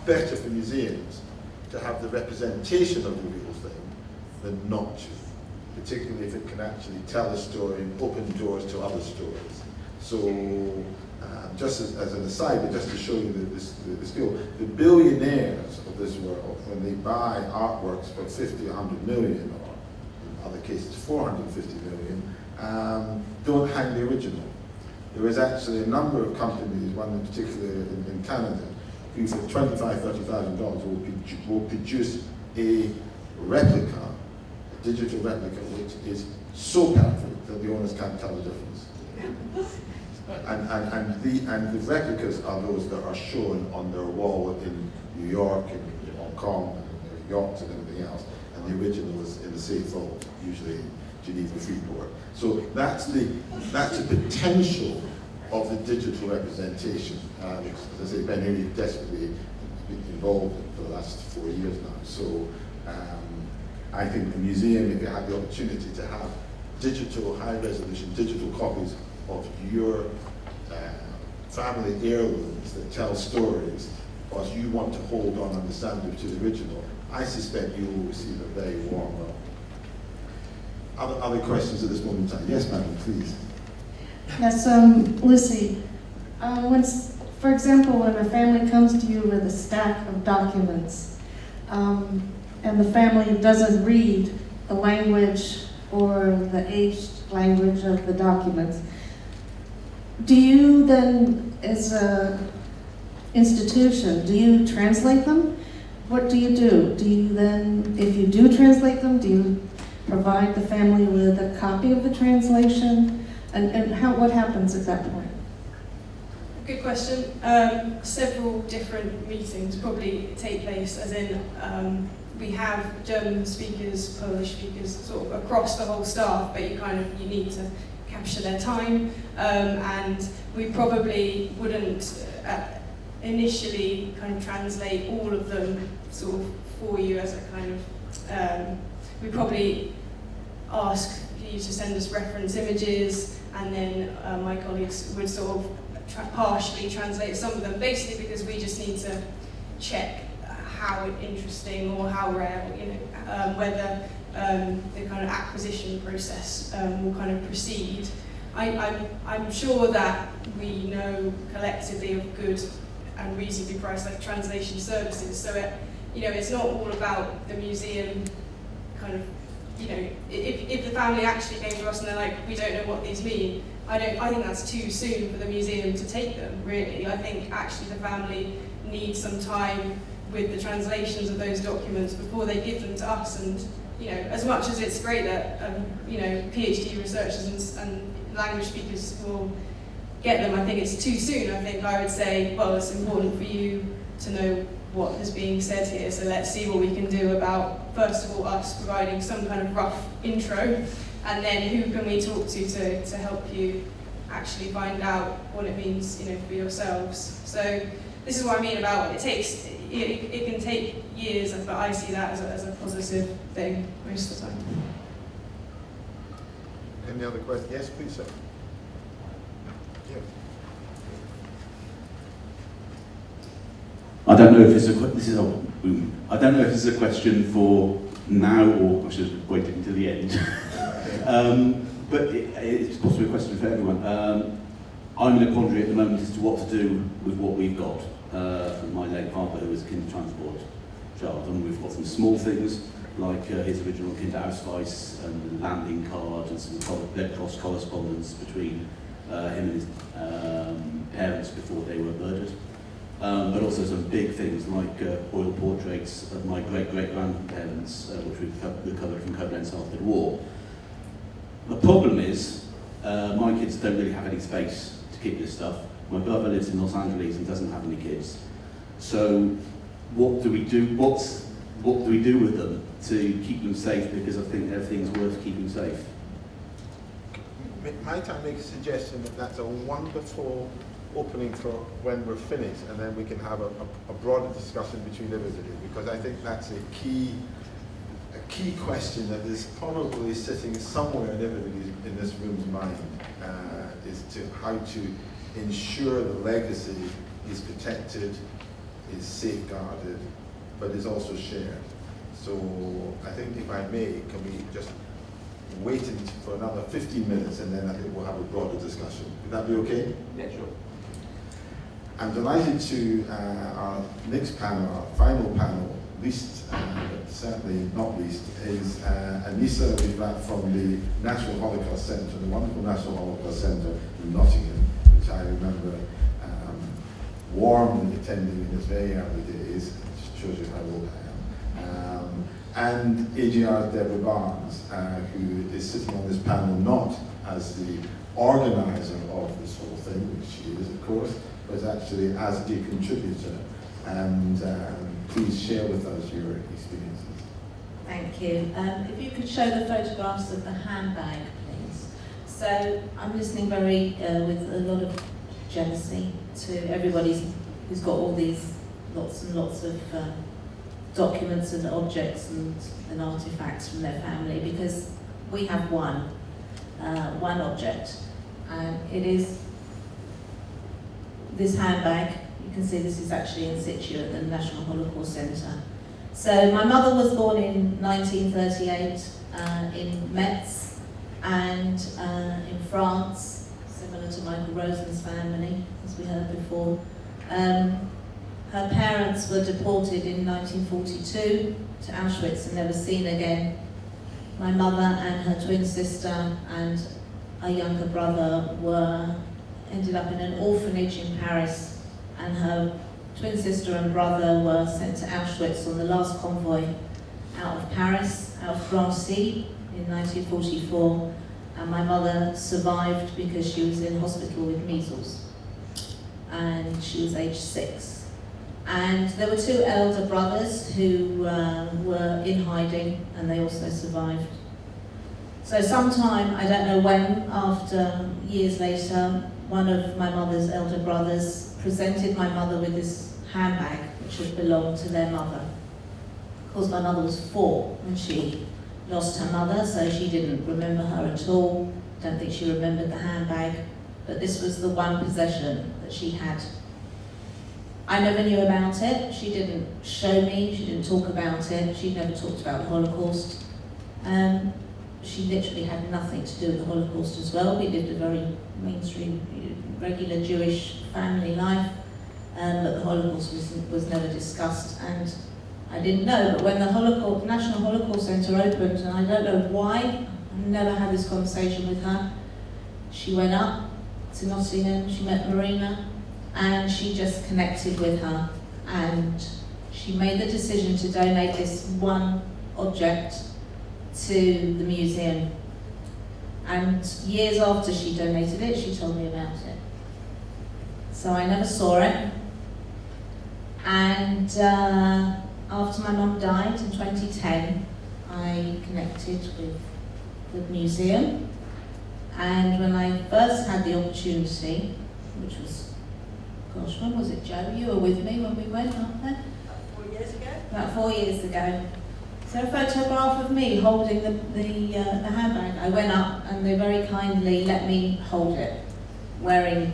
better for museums to have the representation of the real thing than not to, particularly if it can actually tell a story and open doors to other stories. So, just as an aside, but just to show you the skill, the billionaires of this world, when they buy artworks for 50, 100 million, or in other cases 450 million, don't hang the original. There is actually a number of companies, one in particular in Canada, who for $25,000, $30,000 will produce a replica, a digital replica, which is so perfect that the owners can't tell the difference. And the replicas are those that are shown on their wall in New York and Hong Kong and their yachts and everything else, and the original is in the safe vault, usually in Geneva Freeport. So that's the potential of the digital representation, which, as I say, Ben Uri desperately has been involved in for the last 4 years now. So I think the museum, if you had the opportunity to have digital, high-resolution digital copies of your family heirlooms that tell stories, whilst you want to hold on understandably to the original, I suspect you will receive a very warm welcome. Other questions at this moment in time? Yes, madam, please. Yes, Lucy, for example, when a family comes to you with a stack of documents, and the family doesn't read the language or the aged language of the documents, do you then, as an institution, do you translate them? What do you do? Do you then, if you do translate them, do you provide the family with a copy of the translation? And what happens at that point? Good question. Several different meetings probably take place, as in we have German speakers, Polish speakers, sort of across the whole staff, but you need to capture their time, and we probably wouldn't initially kind of translate all of them sort of for you as a kind of, we probably ask you to send us reference images, and then my colleagues would sort of partially translate some of them, basically because we just need to check how interesting or how rare, whether the kind of acquisition process will kind of proceed. I'm sure that we know collectively of good and reasonably priced translation services, so it's not all about the museum kind of, if the family actually came to us and they're like, we don't know what these mean, I think that's too soon for the museum to take them, really. I think actually the family needs some time with the translations of those documents before they give them to us, and as much as it's great that PhD researchers and language speakers will get them. I think it's too soon. I think I would say, well, it's important for you to know what is being said here, so let's see what we can do about, first of all, us providing some kind of rough intro, and then who can we talk to help you actually find out what it means, you know, for yourselves. So this is what I mean about it can take years, but I see that as a positive thing most of the time. Any other questions? Yes, please, sir. Yeah. I don't know if this is a question for now, or I should have waited until the end. But it's possibly a question for everyone. I'm in a quandary at the moment as to what to do with what we've got. From my late father, who was a Kinder Transport child, and we've got some small things like his original Kinderausweis and the landing card and some Red Cross correspondence between him and his parents before they were murdered. But also some big things like oil portraits of my great-great-grandparents, which we've recovered from Koblenz after the war. The problem is, my kids don't really have any space to keep this stuff. My brother lives in Los Angeles and doesn't have any kids. So what do we do? What do we do with them to keep them safe? Because I think everything's worth keeping safe. Might I make a suggestion that that's a wonderful opening for when we're finished, and then we can have a broader discussion between everybody, because I think that's a key question that is probably sitting somewhere in everybody's in this room's mind, is to how to ensure the legacy is protected, is safeguarded, but is also shared. So I think, if I may, can we just wait for another 15 minutes, and then I think we'll have a broader discussion. Would that be okay? Yeah, sure. I'm delighted to our next panel, our final panel, least, but certainly not least, is Anissa Rivat from the National Holocaust Centre, the wonderful National Holocaust Centre in Nottingham, which I remember warmly attending in its very early days, which shows you how old I am. And AGR's Deborah Barnes, who is sitting on this panel not as the organiser of this whole thing, which she is, of course, but actually as a contributor. And please share with us your experiences. Thank you. If you could show the photographs of the handbag, please. So I'm listening with a lot of jealousy to everybody who's got all these lots and lots of documents and objects and artifacts from their family, because we have one object, and it is this handbag. You can see this is actually in situ at the National Holocaust Centre. So my mother was born in 1938 in Metz, and in France, similar to Michael Rosen's family, as we heard before. Her parents were deported in 1942 to Auschwitz and never seen again. My mother and her twin sister and a younger brother ended up in an orphanage in Paris, and her twin sister and brother were sent to Auschwitz on the last convoy out of Paris, out of Drancy in 1944, and my mother survived because she was in hospital with measles, and she was age 6. And there were 2 elder brothers who were in hiding, and they also survived. So sometime, I don't know when, after years later, one of my mother's elder brothers presented my mother with this handbag, which had belonged to their mother. Of course, my mother was 4 when she lost her mother, so she didn't remember her at all. Don't think she remembered the handbag, but this was the one possession that she had. I never knew about it. She didn't show me, she didn't talk about it, she never talked about the Holocaust. She literally had nothing to do with the Holocaust as well. We lived a very mainstream, regular Jewish family life, but the Holocaust was never discussed, and I didn't know. But when the National Holocaust Centre opened, and I don't know why, I never had this conversation with her, she went up to Nottingham, she met Marina, and she just connected with her, and she made the decision to donate this one object to the museum. And years after she donated it, she told me about it. so I never saw it. And after my mum died in 2010, I connected with the museum. And when I first had the opportunity, which was, gosh, when was it, Joe? You were with me when we went up there? About 4 years ago. About 4 years ago. So a photograph of me holding the handbag. I went up and they very kindly let me hold it, wearing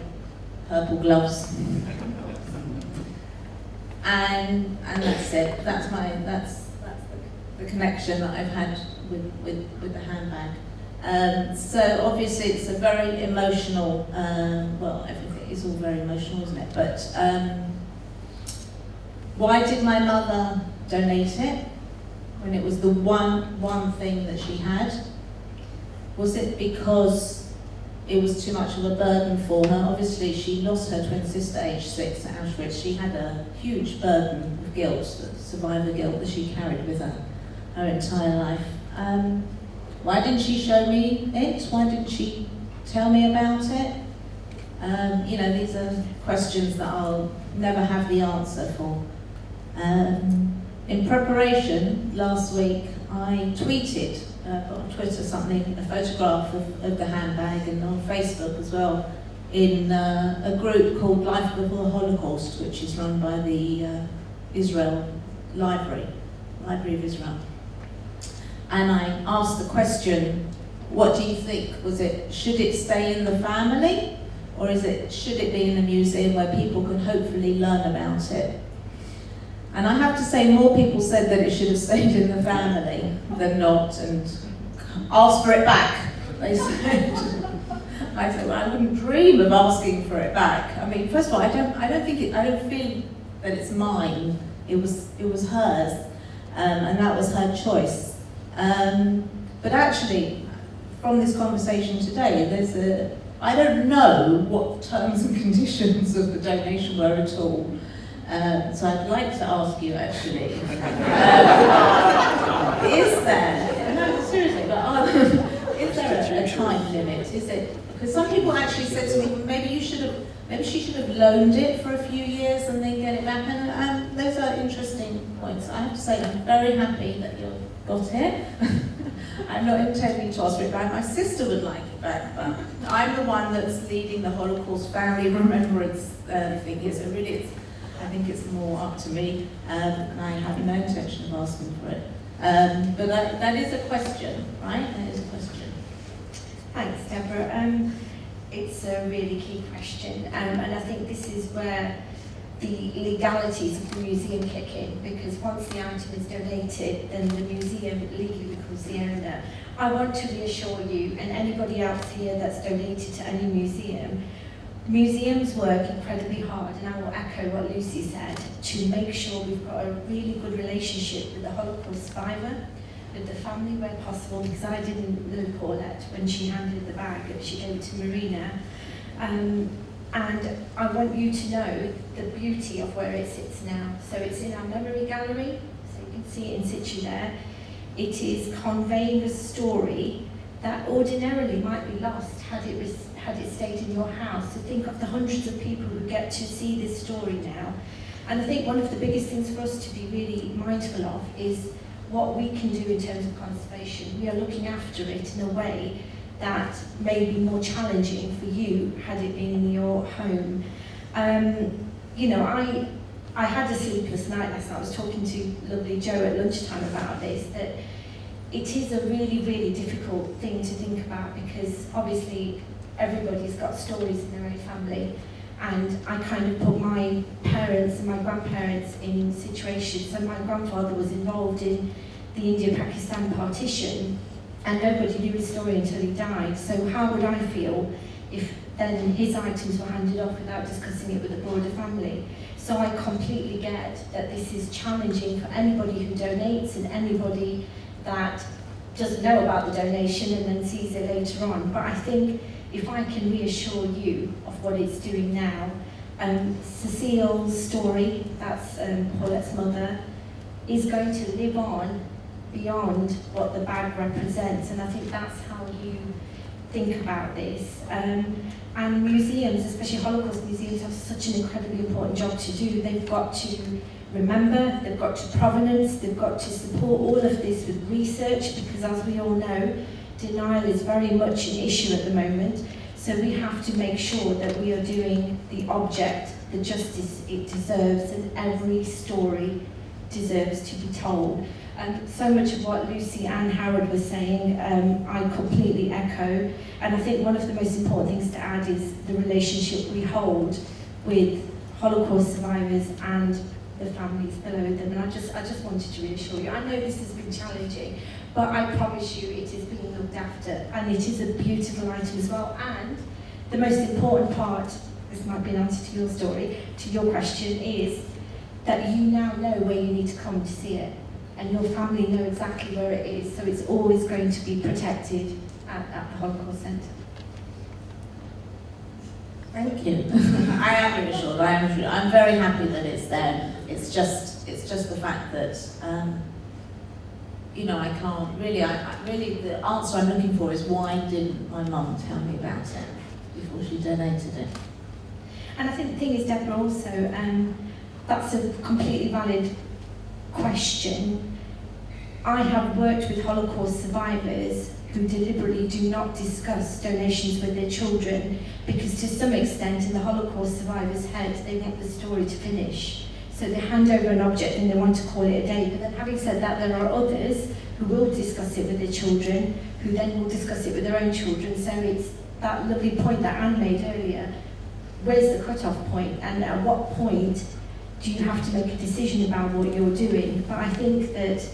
purple gloves. And that's it. That's the connection that I've had with the handbag. So obviously it's a very emotional. Well, everything is all very emotional, isn't it? But why did my mother donate it when it was the one thing that she had? Was it because it was too much of a burden for her? Obviously, she lost her twin sister aged 6 at Auschwitz. She had a huge burden of guilt, survivor guilt, that she carried with her her entire life. Why didn't she show me it? Why didn't she tell me about it? You know, these are questions that I'll never have the answer for. In preparation, last week, I tweeted, put on Twitter something, a photograph of the handbag, and on Facebook as well, in a group called Life Before the Holocaust, which is run by the Israel Library of Israel. And I asked the question, what do you think? Should it stay in the family, or should it be in a museum where people can hopefully learn about it? And I have to say, more people said that it should have stayed in the family than not, and asked for it back, they said. I said, well, I wouldn't dream of asking for it back. I mean, first of all, I don't feel that it's mine. It was hers, and that was her choice. But actually, from this conversation today, I don't know what the terms and conditions of the donation were at all. So I'd like to ask you, actually, is there, no, seriously, but is there a time limit? Is it, because some people actually said to me, well, maybe she should have loaned it for a few years and then get it back, and those are interesting points. I have to say, I'm very happy that you've got it. I'm not intending to ask for it back. My sister would like it back, but I'm the one that's leading the Holocaust Family Remembrance thing here, so really I think it's more up to me, and I have no intention of asking for it. But that is a question, right? That is a question. Thanks, Deborah. It's a really key question, and I think this is where the legalities of the museum kick in, because once the item is donated, then the museum legally becomes the owner. I want to reassure you, and anybody else here that's donated to any museum, museums work incredibly hard, and I will echo what Lucy said, to make sure we've got a really good relationship with the Holocaust survivor, with the family where possible, because I didn't know Paulette when she handed the bag, she gave it to Marina. And I want you to know the beauty of where it sits now. So it's in our memory gallery, so you can see it in situ there. It is conveying a story that ordinarily might be lost had it stayed in your house. So think of the hundreds of people who get to see this story now. And I think one of the biggest things for us to be really mindful of is what we can do in terms of conservation. We are looking after it in a way that may be more challenging for you had it been in your home. You know, I had a sleepless night last night. I was talking to lovely Joe at lunchtime about this, that it is a really, really difficult thing to think about, because obviously everybody's got stories in their own family, and I kind of put my parents and my grandparents in situations. So my grandfather was involved in the India-Pakistan partition, and nobody knew his story until he died. So how would I feel if then his items were handed off without discussing it with the broader family? So I completely get that this is challenging for anybody who donates and anybody that doesn't know about the donation and then sees it later on. But I think if I can reassure you of what it's doing now, Cecile's story, that's Paulette's mother, is going to live on beyond what the bag represents, and I think that's how you think about this. And museums, especially Holocaust museums, have such an incredibly important job to do. They've got to remember, they've got to provenance, they've got to support all of this with research, because as we all know, denial is very much an issue at the moment. So we have to make sure that we are doing the object the justice it deserves, and every story deserves to be told. And so much of what Lucy and Howard were saying, I completely echo. And I think one of the most important things to add is the relationship we hold with Holocaust survivors and the families below them. And I just wanted to reassure you. I know this has been challenging, but I promise you it is being looked after, and it is a beautiful item as well. And the most important part, this might be an answer to your story, to your question, is that you now know where you need to come to see it, and your family know exactly where it is, so it's always going to be protected at the Holocaust Centre. Thank you. I am reassured. I'm very happy that it's there. It's just the fact that you know, I can't really. I really, the answer I'm looking for is why didn't my mum tell me about it before she donated it? And I think the thing is, Deborah, also, that's a completely valid question. I have worked with Holocaust survivors who deliberately do not discuss donations with their children, because to some extent in the Holocaust survivor's head they want the story to finish. So they hand over an object and they want to call it a day. But then, having said that, there are others who will discuss it with their children, who then will discuss it with their own children. So it's that lovely point that Anne made earlier. Where's the cut-off point, and at what point do you have to make a decision about what you're doing? But I think that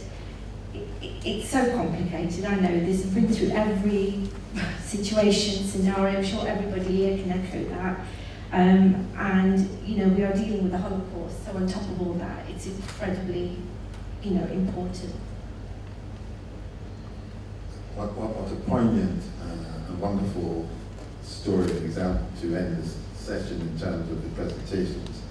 it's so complicated. I know this. I've been through every situation, scenario. I'm sure everybody here can echo that. And you know, we are dealing with the Holocaust. So on top of all that, it's incredibly, you know, important. What a poignant and wonderful story and example to end this session in terms of the presentations.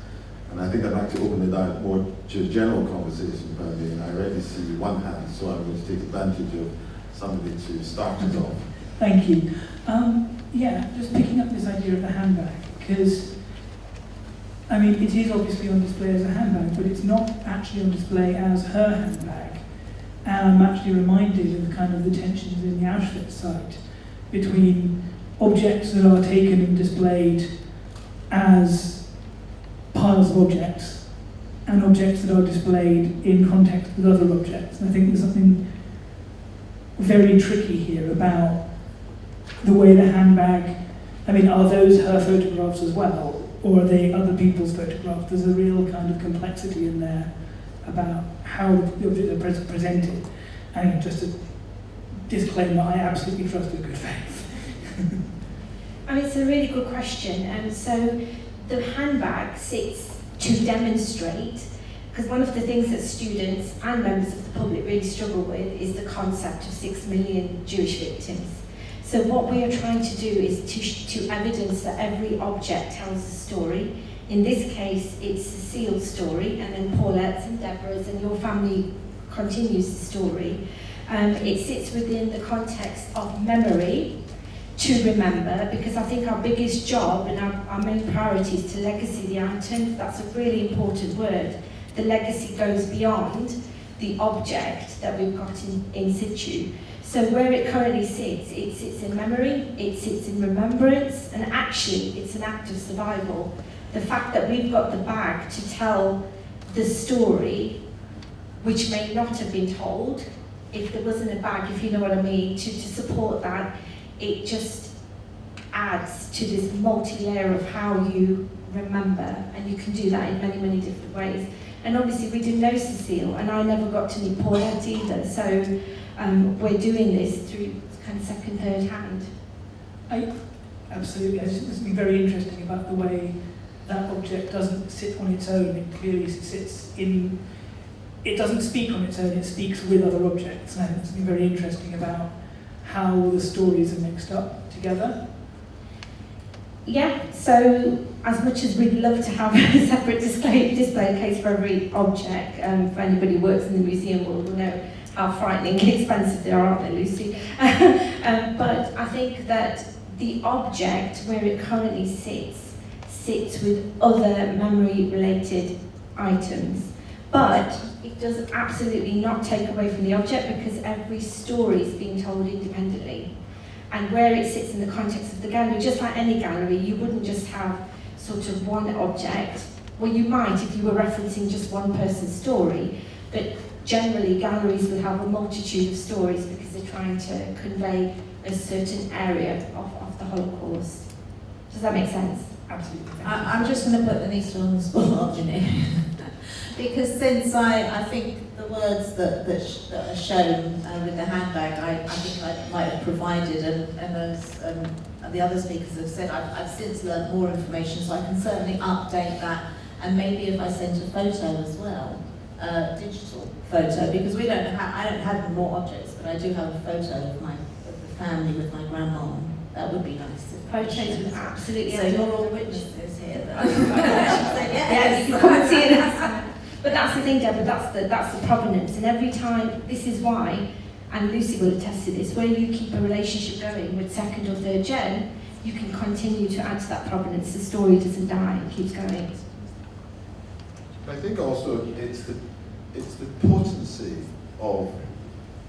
And I think I'd like to open it out more to a general conversation, probably, and I already see one hand, so I'm going to take advantage of somebody to start it off. Thank you. Yeah, just picking up this idea of the handbag, because, I mean, it is obviously on display as a handbag, but it's not actually on display as her handbag. And I'm actually reminded of kind of the tensions in the Auschwitz site between objects that are taken and displayed as piles of objects and objects that are displayed in context with other objects. And I think there's something very tricky here about the way the handbag, I mean, are those her photographs as well, or are they other people's photographs? There's a real kind of complexity in there about how the objects are presented. And just a disclaimer, I absolutely trust her good faith. I mean, it's a really good question. And so the handbag sits to demonstrate, because one of the things that students and members of the public really struggle with is the concept of 6 million Jewish victims. So what we are trying to do is to evidence that every object tells a story. In this case, it's Cecile's story, and then Paulette's and Deborah's, and your family continues the story. It sits within the context of memory, to remember, because I think our biggest job and our main priority is to legacy the item. That's a really important word. The legacy goes beyond the object that we've got in situ. So where it currently sits, it sits in memory, it sits in remembrance, and actually it's an act of survival. The fact that we've got the bag to tell the story, which may not have been told, if there wasn't a bag, if you know what I mean, to support that, it just adds to this multi-layer of how you remember, and you can do that in many, many different ways. And obviously we didn't know Cecile, and I never got to meet Paulette either, so we're doing this through kind of second, third hand. Absolutely, I just think there's something very interesting about the way that object doesn't sit on its own. It clearly sits in, it doesn't speak on its own, it speaks with other objects. And I think there's something very interesting about how the stories are mixed up together. Yeah, so as much as we'd love to have a separate display case for every object, for anybody who works in the museum will know how frighteningly expensive they are, aren't they, Lucy? But I think that the object, where it currently sits with other memory-related items. But it does absolutely not take away from the object, because every story is being told independently. And where it sits in the context of the gallery, just like any gallery, you wouldn't just have sort of one object. Well, you might if you were referencing just one person's story, but generally galleries would have a multitude of stories because they're trying to convey a certain area of the Holocaust. Does that make sense? Absolutely. I'm just going to put Anita on the spot, you know, because since I think the words that are shown with the handbag, I think I might have provided, and as the other speakers have said, I've since learned more information, so I can certainly update that, and maybe if I sent a photo as well, digital photo, because I don't have more objects, but I do have a photo of the family with my grandma. That would be nice. Photos would absolutely. So you're all witnesses here. Yeah, you can come and see it. But that's the thing, Deborah, that's the provenance. And every time, this is why, and Lucy will attest to this, where you keep a relationship going with second or third gen, you can continue to add to that provenance. The story doesn't die, it keeps going. I think also it's the potency of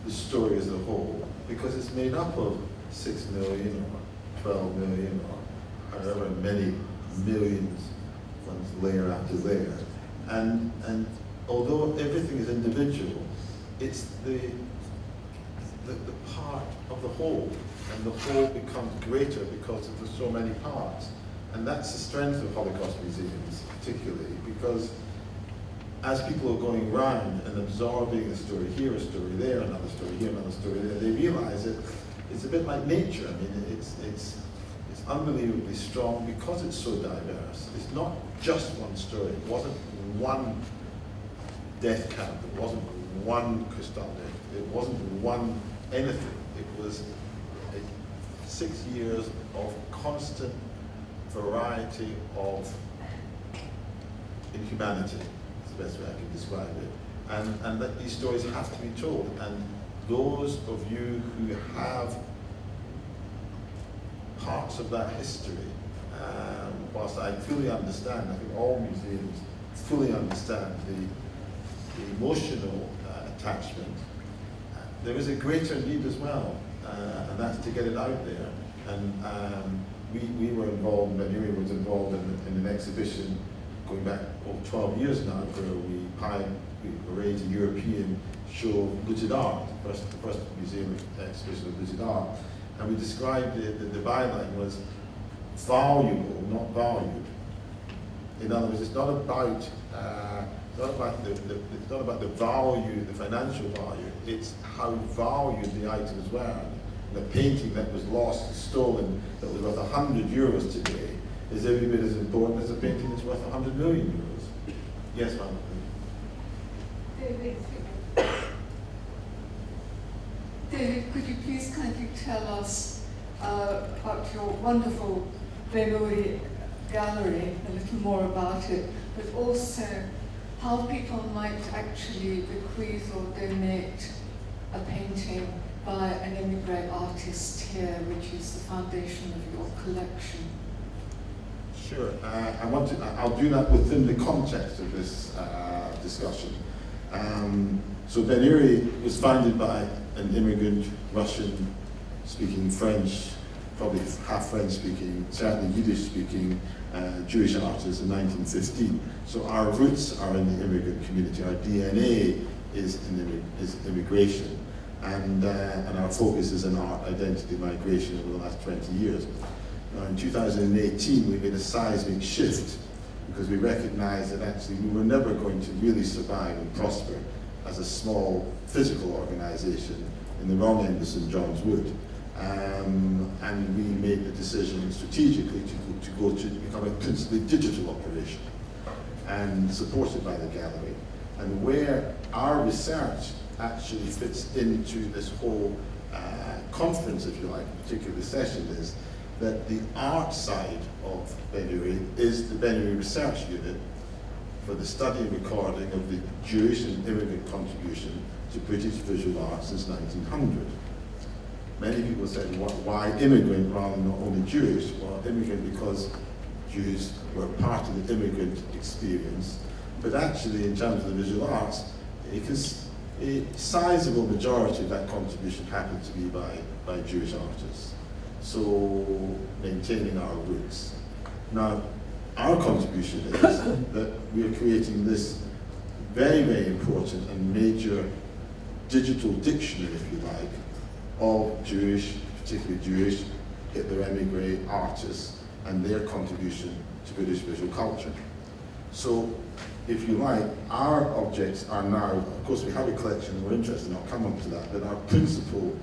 the story as a whole, because it's made up of 6 million or 12 million or however many millions, ones layer after layer. And although everything is individual, it's the part of the whole, and the whole becomes greater because there's so many parts. And that's the strength of Holocaust museums, particularly, because as people are going around and absorbing a story here, a story there, another story here, another story there, they realize that it's a bit like nature. I mean, it's unbelievably strong because it's so diverse. It's not just one story. It wasn't one death camp. It wasn't one Kristallnacht. It wasn't one anything. It was 6 years of constant variety of inhumanity. That's the best way I can describe it. And that these stories have to be told. And those of you who have parts of that history, whilst I fully understand, I think all museums fully understand the emotional attachment, there is a greater need as well, and that's to get it out there. And we were involved, Ben Uri was involved in an exhibition going back over 12 years now, where we arranged a European show of looted art, the first museum exhibition of looted art. And we described the byline was valuable, not valued. In other words, it's not about the value, the financial value. It's how valued the items were. And a painting that was lost, stolen, that was worth €100 today, is every bit as important as a painting that's worth 100 million euros. Yes, ma'am. David, could you please kindly tell us about your wonderful Ben Uri gallery, a little more about it, but also how people might actually bequeath or donate a painting by an immigrant artist here, which is the foundation of your collection? Sure. I'll do that within the context of this discussion. So Ben Uri was founded by an immigrant, Russian-speaking, French, probably half French-speaking, certainly Yiddish-speaking Jewish artist in 1915. So our roots are in the immigrant community. Our DNA is immigration, and our focus is in art, identity, migration over the last 20 years. Now, in 2018, we made a seismic shift because we recognized that actually we were never going to really survive and prosper as a small physical organization in the wrong end of St. John's Wood. And we made the decision strategically to become a principally digital operation and supported by the gallery. And where our research actually fits into this whole conference, if you like, particular session, is that the art side of Ben Uri is the Ben Uri Research Unit for the study and recording of the Jewish and immigrant contribution to British visual art since 1900. Many people said, why immigrant rather than not only Jewish? Well, immigrant because Jews were part of the immigrant experience, but actually in terms of the visual arts, a sizable majority of that contribution happened to be by Jewish artists. So maintaining our roots. Now, our contribution is that we are creating this very, very important and major digital dictionary, if you like, of Jewish, particularly Jewish, Hitler Emigres artists and their contribution to British visual culture. So, if you like, our objects are now, of course we have a collection and we're interested, and I'll come on to that, but our principal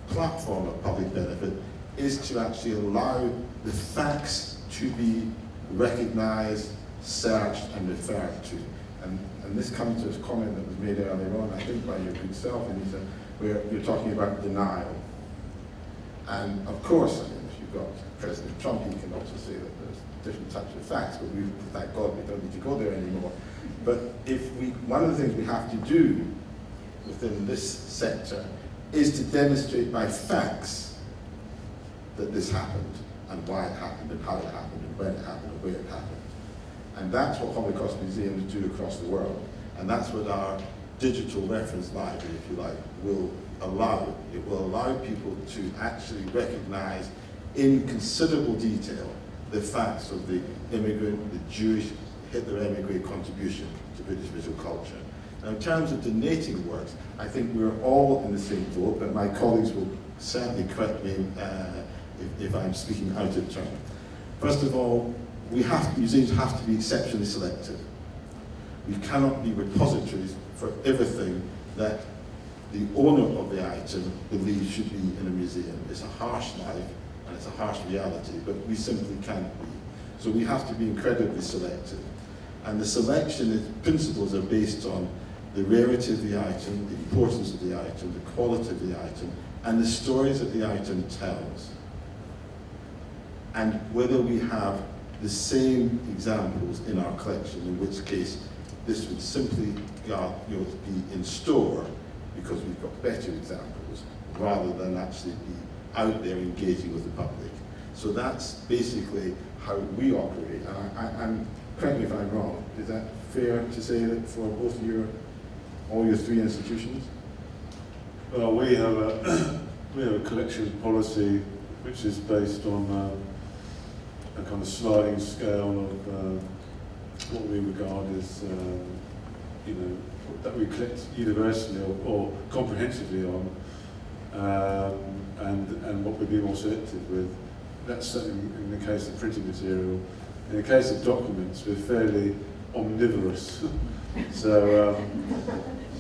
platform of public benefit is to actually allow the facts to be recognized, searched and referred to. And this comes to a comment that was made earlier on, I think by your good self, Anita, where you're talking about denial. And of course, I mean, if you've got President Trump, he can also say that there's different types of facts, but we, thank God, we don't need to go there anymore. But one of the things we have to do within this sector is to demonstrate by facts that this happened, and why it happened, and how it happened, and when it happened, and where it happened. And that's what Holocaust museums do across the world. And that's what our digital reference library, if you like, will allow. It will allow people to actually recognize in considerable detail the facts of the immigrant, the Jewish Hitler Emigres contribution to British visual culture. Now, in terms of donating works, I think we're all in the same boat, but my colleagues will certainly correct me if I'm speaking out of turn. First of all, museums have to be exceptionally selective. We cannot be repositories for everything that the owner of the item believes should be in a museum. It's a harsh life and it's a harsh reality, but we simply can't be. So we have to be incredibly selective. And the selection principles are based on the rarity of the item, the importance of the item, the quality of the item, and the stories that the item tells. And whether we have the same examples in our collection, in which case this would simply be in store because we've got better examples rather than actually be out there engaging with the public. So that's basically how we operate. And correct me if I'm wrong, is that fair to say that for both all your three institutions? Well, we have a collection policy which is based on a kind of sliding scale of what we regard as, that we collect universally or comprehensively on, and what we'd be more selective with. That's certainly in the case of printed material. In the case of documents, we're fairly omnivorous. So,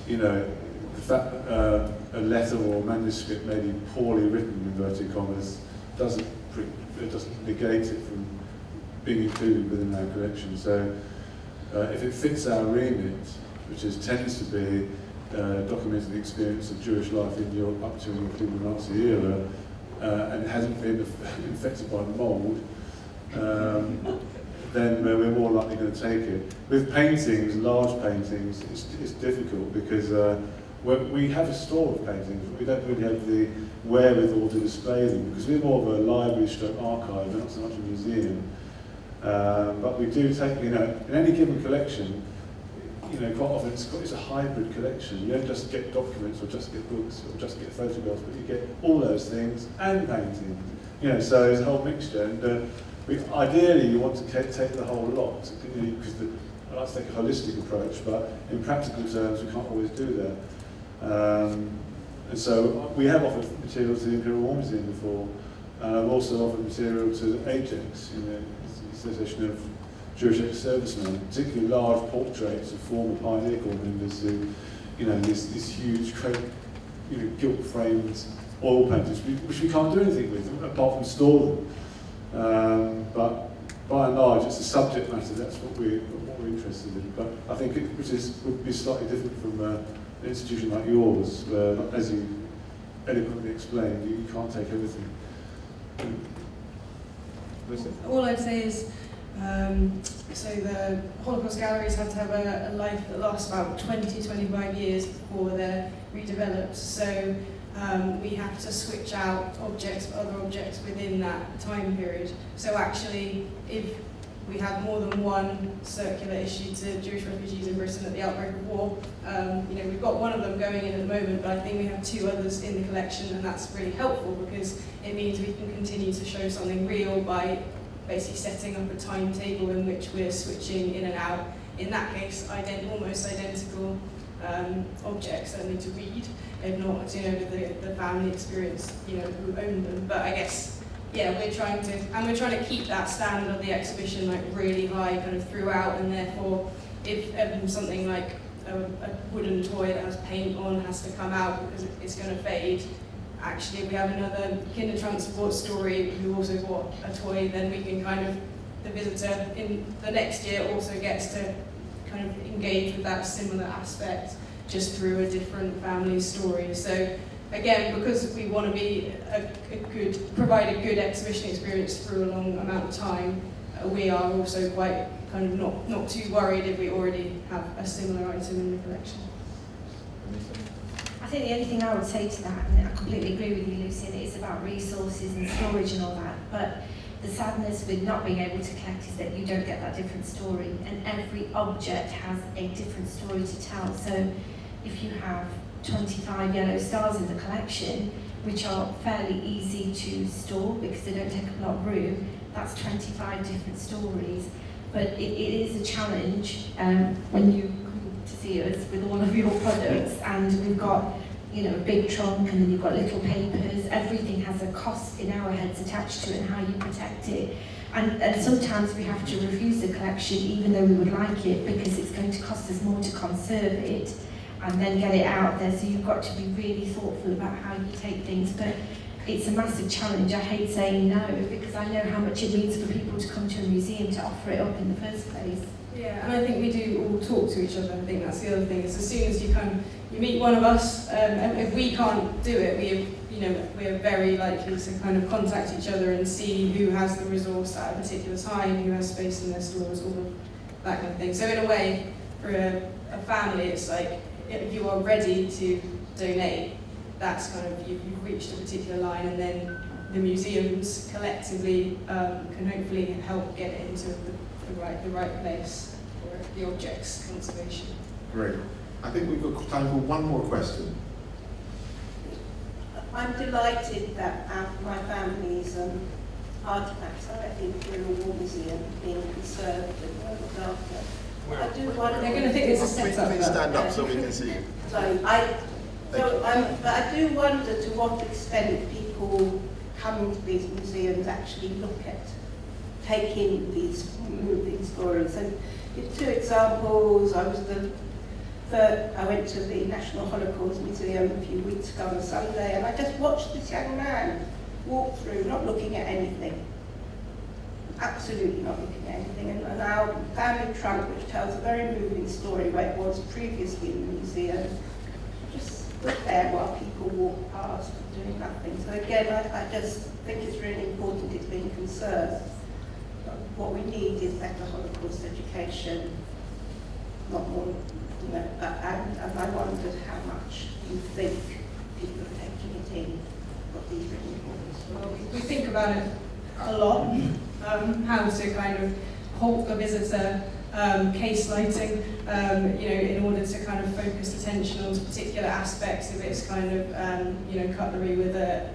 the fact that a letter or a manuscript may be poorly written, in inverted commas, doesn't negate it from being included within our collection. So if it fits our remit, which tends to be documenting the experience of Jewish life in Europe up to and including the Nazi era, and it hasn't been infected by the mould, then we're more likely going to take it. With paintings, large paintings, it's difficult because we have a store of paintings, but we don't really have the wherewithal to display them because we're more of a library/archive, not so much a museum. But we do take, in any given collection, quite often it's a hybrid collection. You don't just get documents or just get books or just get photographs, but you get all those things and paintings. So it's a whole mixture. And ideally, you want to take the whole lot because I like to take a holistic approach, but in practical terms, we can't always do that. And so we have offered material to the Imperial War Museum before. I've also offered material to Ajax, the Association of Jewish ex-servicemen, particularly large portraits of former Pioneer Corps members who, these huge, gilt-framed oil paintings, which we can't do anything with apart from store them. But by and large, it's a subject matter. That's what we're interested in. But I think would be slightly different from an institution like yours, where, as you eloquently explained, you can't take everything. All I'd say is So the Holocaust Galleries had to have a life that lasts about 20-25 years before they're redeveloped. So we have to switch out objects for other objects within that time period. So actually, if we had more than one circular issued to Jewish refugees in Britain at the outbreak of war, we've got one of them going in at the moment, but I think we have 2 others in the collection, and that's really helpful because it means we can continue to show something real by basically setting up a timetable in which we're switching in and out. In that case, almost identical objects, certainly to read, if not, the family experience, who owned them. But I guess, yeah, we're trying to keep that standard of the exhibition like really high kind of throughout, and therefore, if something like a wooden toy that has paint on has to come out because it's going to fade, actually, if we have another Kindertransport story who also bought a toy, then we can the visitor in the next year also gets to kind of engage with that similar aspect just through a different family story. So again, because we want to be provide a good exhibition experience through a long amount of time, we are also quite kind of not too worried if we already have a similar item in the collection. I think the only thing I would say to that, and I completely agree with you, Lucy, and it is about resources and storage and all that, but the sadness with not being able to collect is that you don't get that different story, and every object has a different story to tell. So if you have 25 yellow stars in the collection, which are fairly easy to store because they don't take up a lot of room, that's 25 different stories. But it is a challenge when you to see us with all of your products, and we've got a big trunk, and then you've got little papers. Everything has a cost in our heads attached to it and how you protect it. And sometimes we have to refuse the collection even though we would like it because it's going to cost us more to conserve it and then get it out there. So you've got to be really thoughtful about how you take things. But it's a massive challenge. I hate saying no because I know how much it means for people to come to a museum to offer it up in the first place. Yeah, and I think we do all talk to each other. I think that's the other thing. Is as soon as you meet one of us, if we can't do it, we're very likely to kind of contact each other and see who has the resource at a particular time, who has space in their stores, all of that kind of thing. So in a way, for a family, it's like if you are ready to donate, that's kind of you've reached a particular line, and then the museums collectively can hopefully help get it into the right place for the object's conservation. Great. I think we've got time for one more question. I'm delighted that my family's artifacts are at the Imperial War Museum being conserved and looked after. I do wonder. They're going to think it's a setup. Please stand up so we can see you. Sorry, but I do wonder to what extent people coming to these museums actually look at, take in these moving stories. And give 2 examples. I went to the National Holocaust Museum a few weeks ago on a Sunday, and I just watched this young man walk through, not looking at anything. Absolutely not looking at anything. And our family trunk, which tells a very moving story where it was previously in the museum, just stood there while people walked past doing nothing. So again, I just think it's really important it's being conserved. What we need is better Holocaust education, not more, and I wondered how much you think people are taking it in, what these really important stories. Well, we think about it a lot, how to kind of halt the visitor, case lighting, in order to kind of focus attention on particular aspects of its kind of, cutlery with a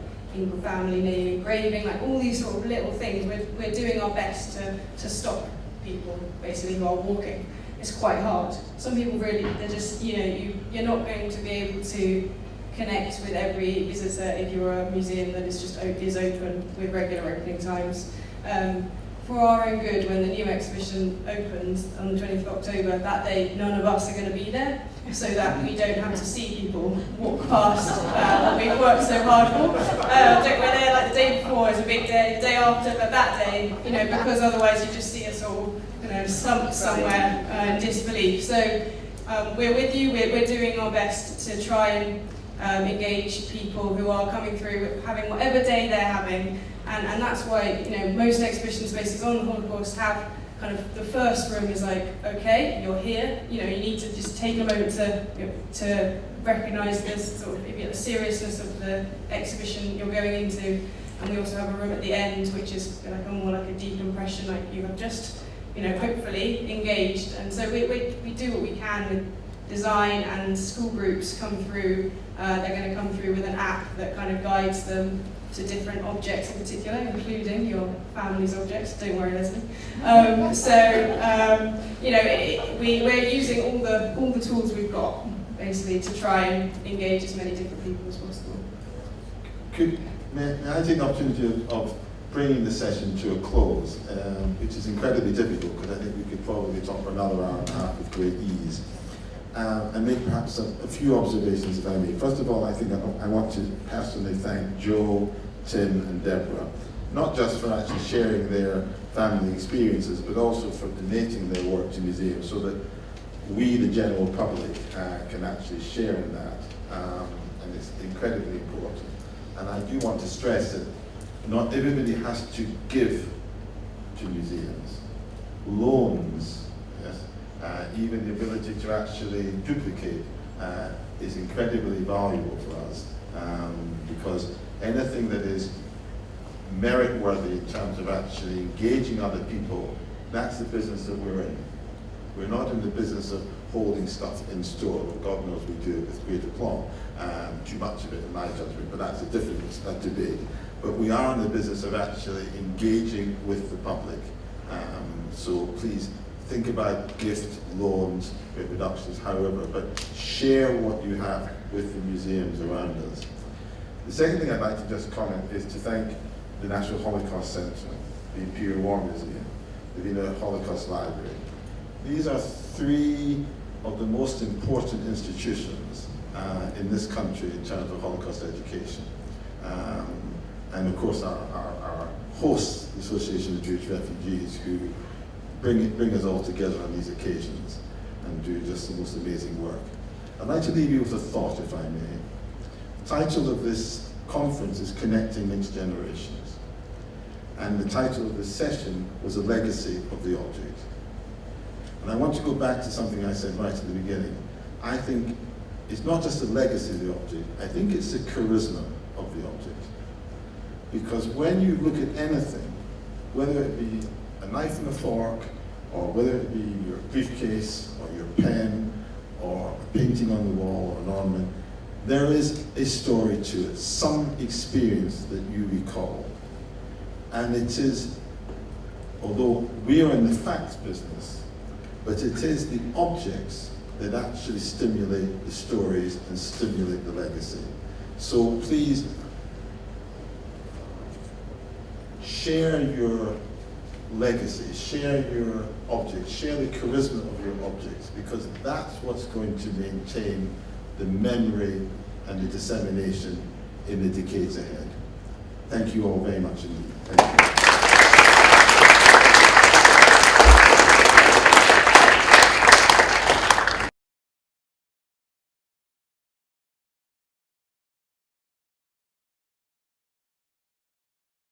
family name engraving, like all these sort of little things. We're doing our best to stop people basically who are walking. It's quite hard. Some people really, they're just, you're not going to be able to connect with every visitor if you're a museum that is open with regular opening times. For our own good, when the new exhibition opens on the 20th of October, that day none of us are going to be there, so that we don't have to see people walk past what we've worked so hard for. We're there like the day before is a big day, the day after, but that day, because otherwise you just see us all, slumped somewhere in disbelief. So we're with you, we're doing our best to try and engage people who are coming through, having whatever day they're having. And that's why most exhibition spaces on the Holocaust have kind of the first room is like, okay, you're here, you know, you need to just take a moment to, you know, to recognise this sort of the seriousness of the exhibition you're going into. And we also have a room at the end, which is like more like a decompression, like you have just, you know, hopefully engaged. And so we do what we can with design, and school groups come through. They're going to come through with an app that kind of guides them to different objects in particular, including your family's objects. Don't worry, Leslie. You know, we're using all the tools we've got basically to try and engage as many different people as possible. May I take the opportunity of bringing the session to a close, which is incredibly difficult because I think we could probably talk for another hour and a half with great ease, and make perhaps a few observations if I may. First of all, I think I want to personally thank Joe, Tim and Deborah, not just for actually sharing their family experiences, but also for donating their work to museums so that we, the general public, can actually share in that, and it's incredibly important. And I do want to stress that not everybody has to give to museums. Loans, yes, even the ability to actually duplicate is incredibly valuable for us, because anything that is merit-worthy in terms of actually engaging other people, that's the business that we're in. We're not in the business of holding stuff in store. Well, God knows we do it with great aplomb. Too much of it in my judgment, but that's a different debate. But we are in the business of actually engaging with the public. So please think about gift, loans, reproductions, however, but share what you have with the museums around us. The second thing I'd like to just comment is to thank the National Holocaust Centre, the Imperial War Museum, the Wiener Holocaust Library. These are three of the most important institutions in this country in terms of Holocaust education. And of course our hosts, the Association of Jewish Refugees, who bring us all together on these occasions and do just the most amazing work. I'd like to leave you with a thought, if I may. The title of this conference is Connecting Mixed Generations. And the title of this session was A Legacy of the Object. And I want to go back to something I said right at the beginning. I think it's not just a legacy of the object, I think it's the charisma of the object. Because when you look at anything, whether it be a knife and a fork, or whether it be your briefcase, or your pen, or a painting on the wall, or an ornament, there is a story to it, some experience that you recall. And it is, although we are in the facts business, but it is the objects that actually stimulate the stories and stimulate the legacy. So please share your legacy, share your objects, share the charisma of your objects, because that's what's going to maintain the memory and the dissemination in the decades ahead. Thank you all very much indeed. Thank you.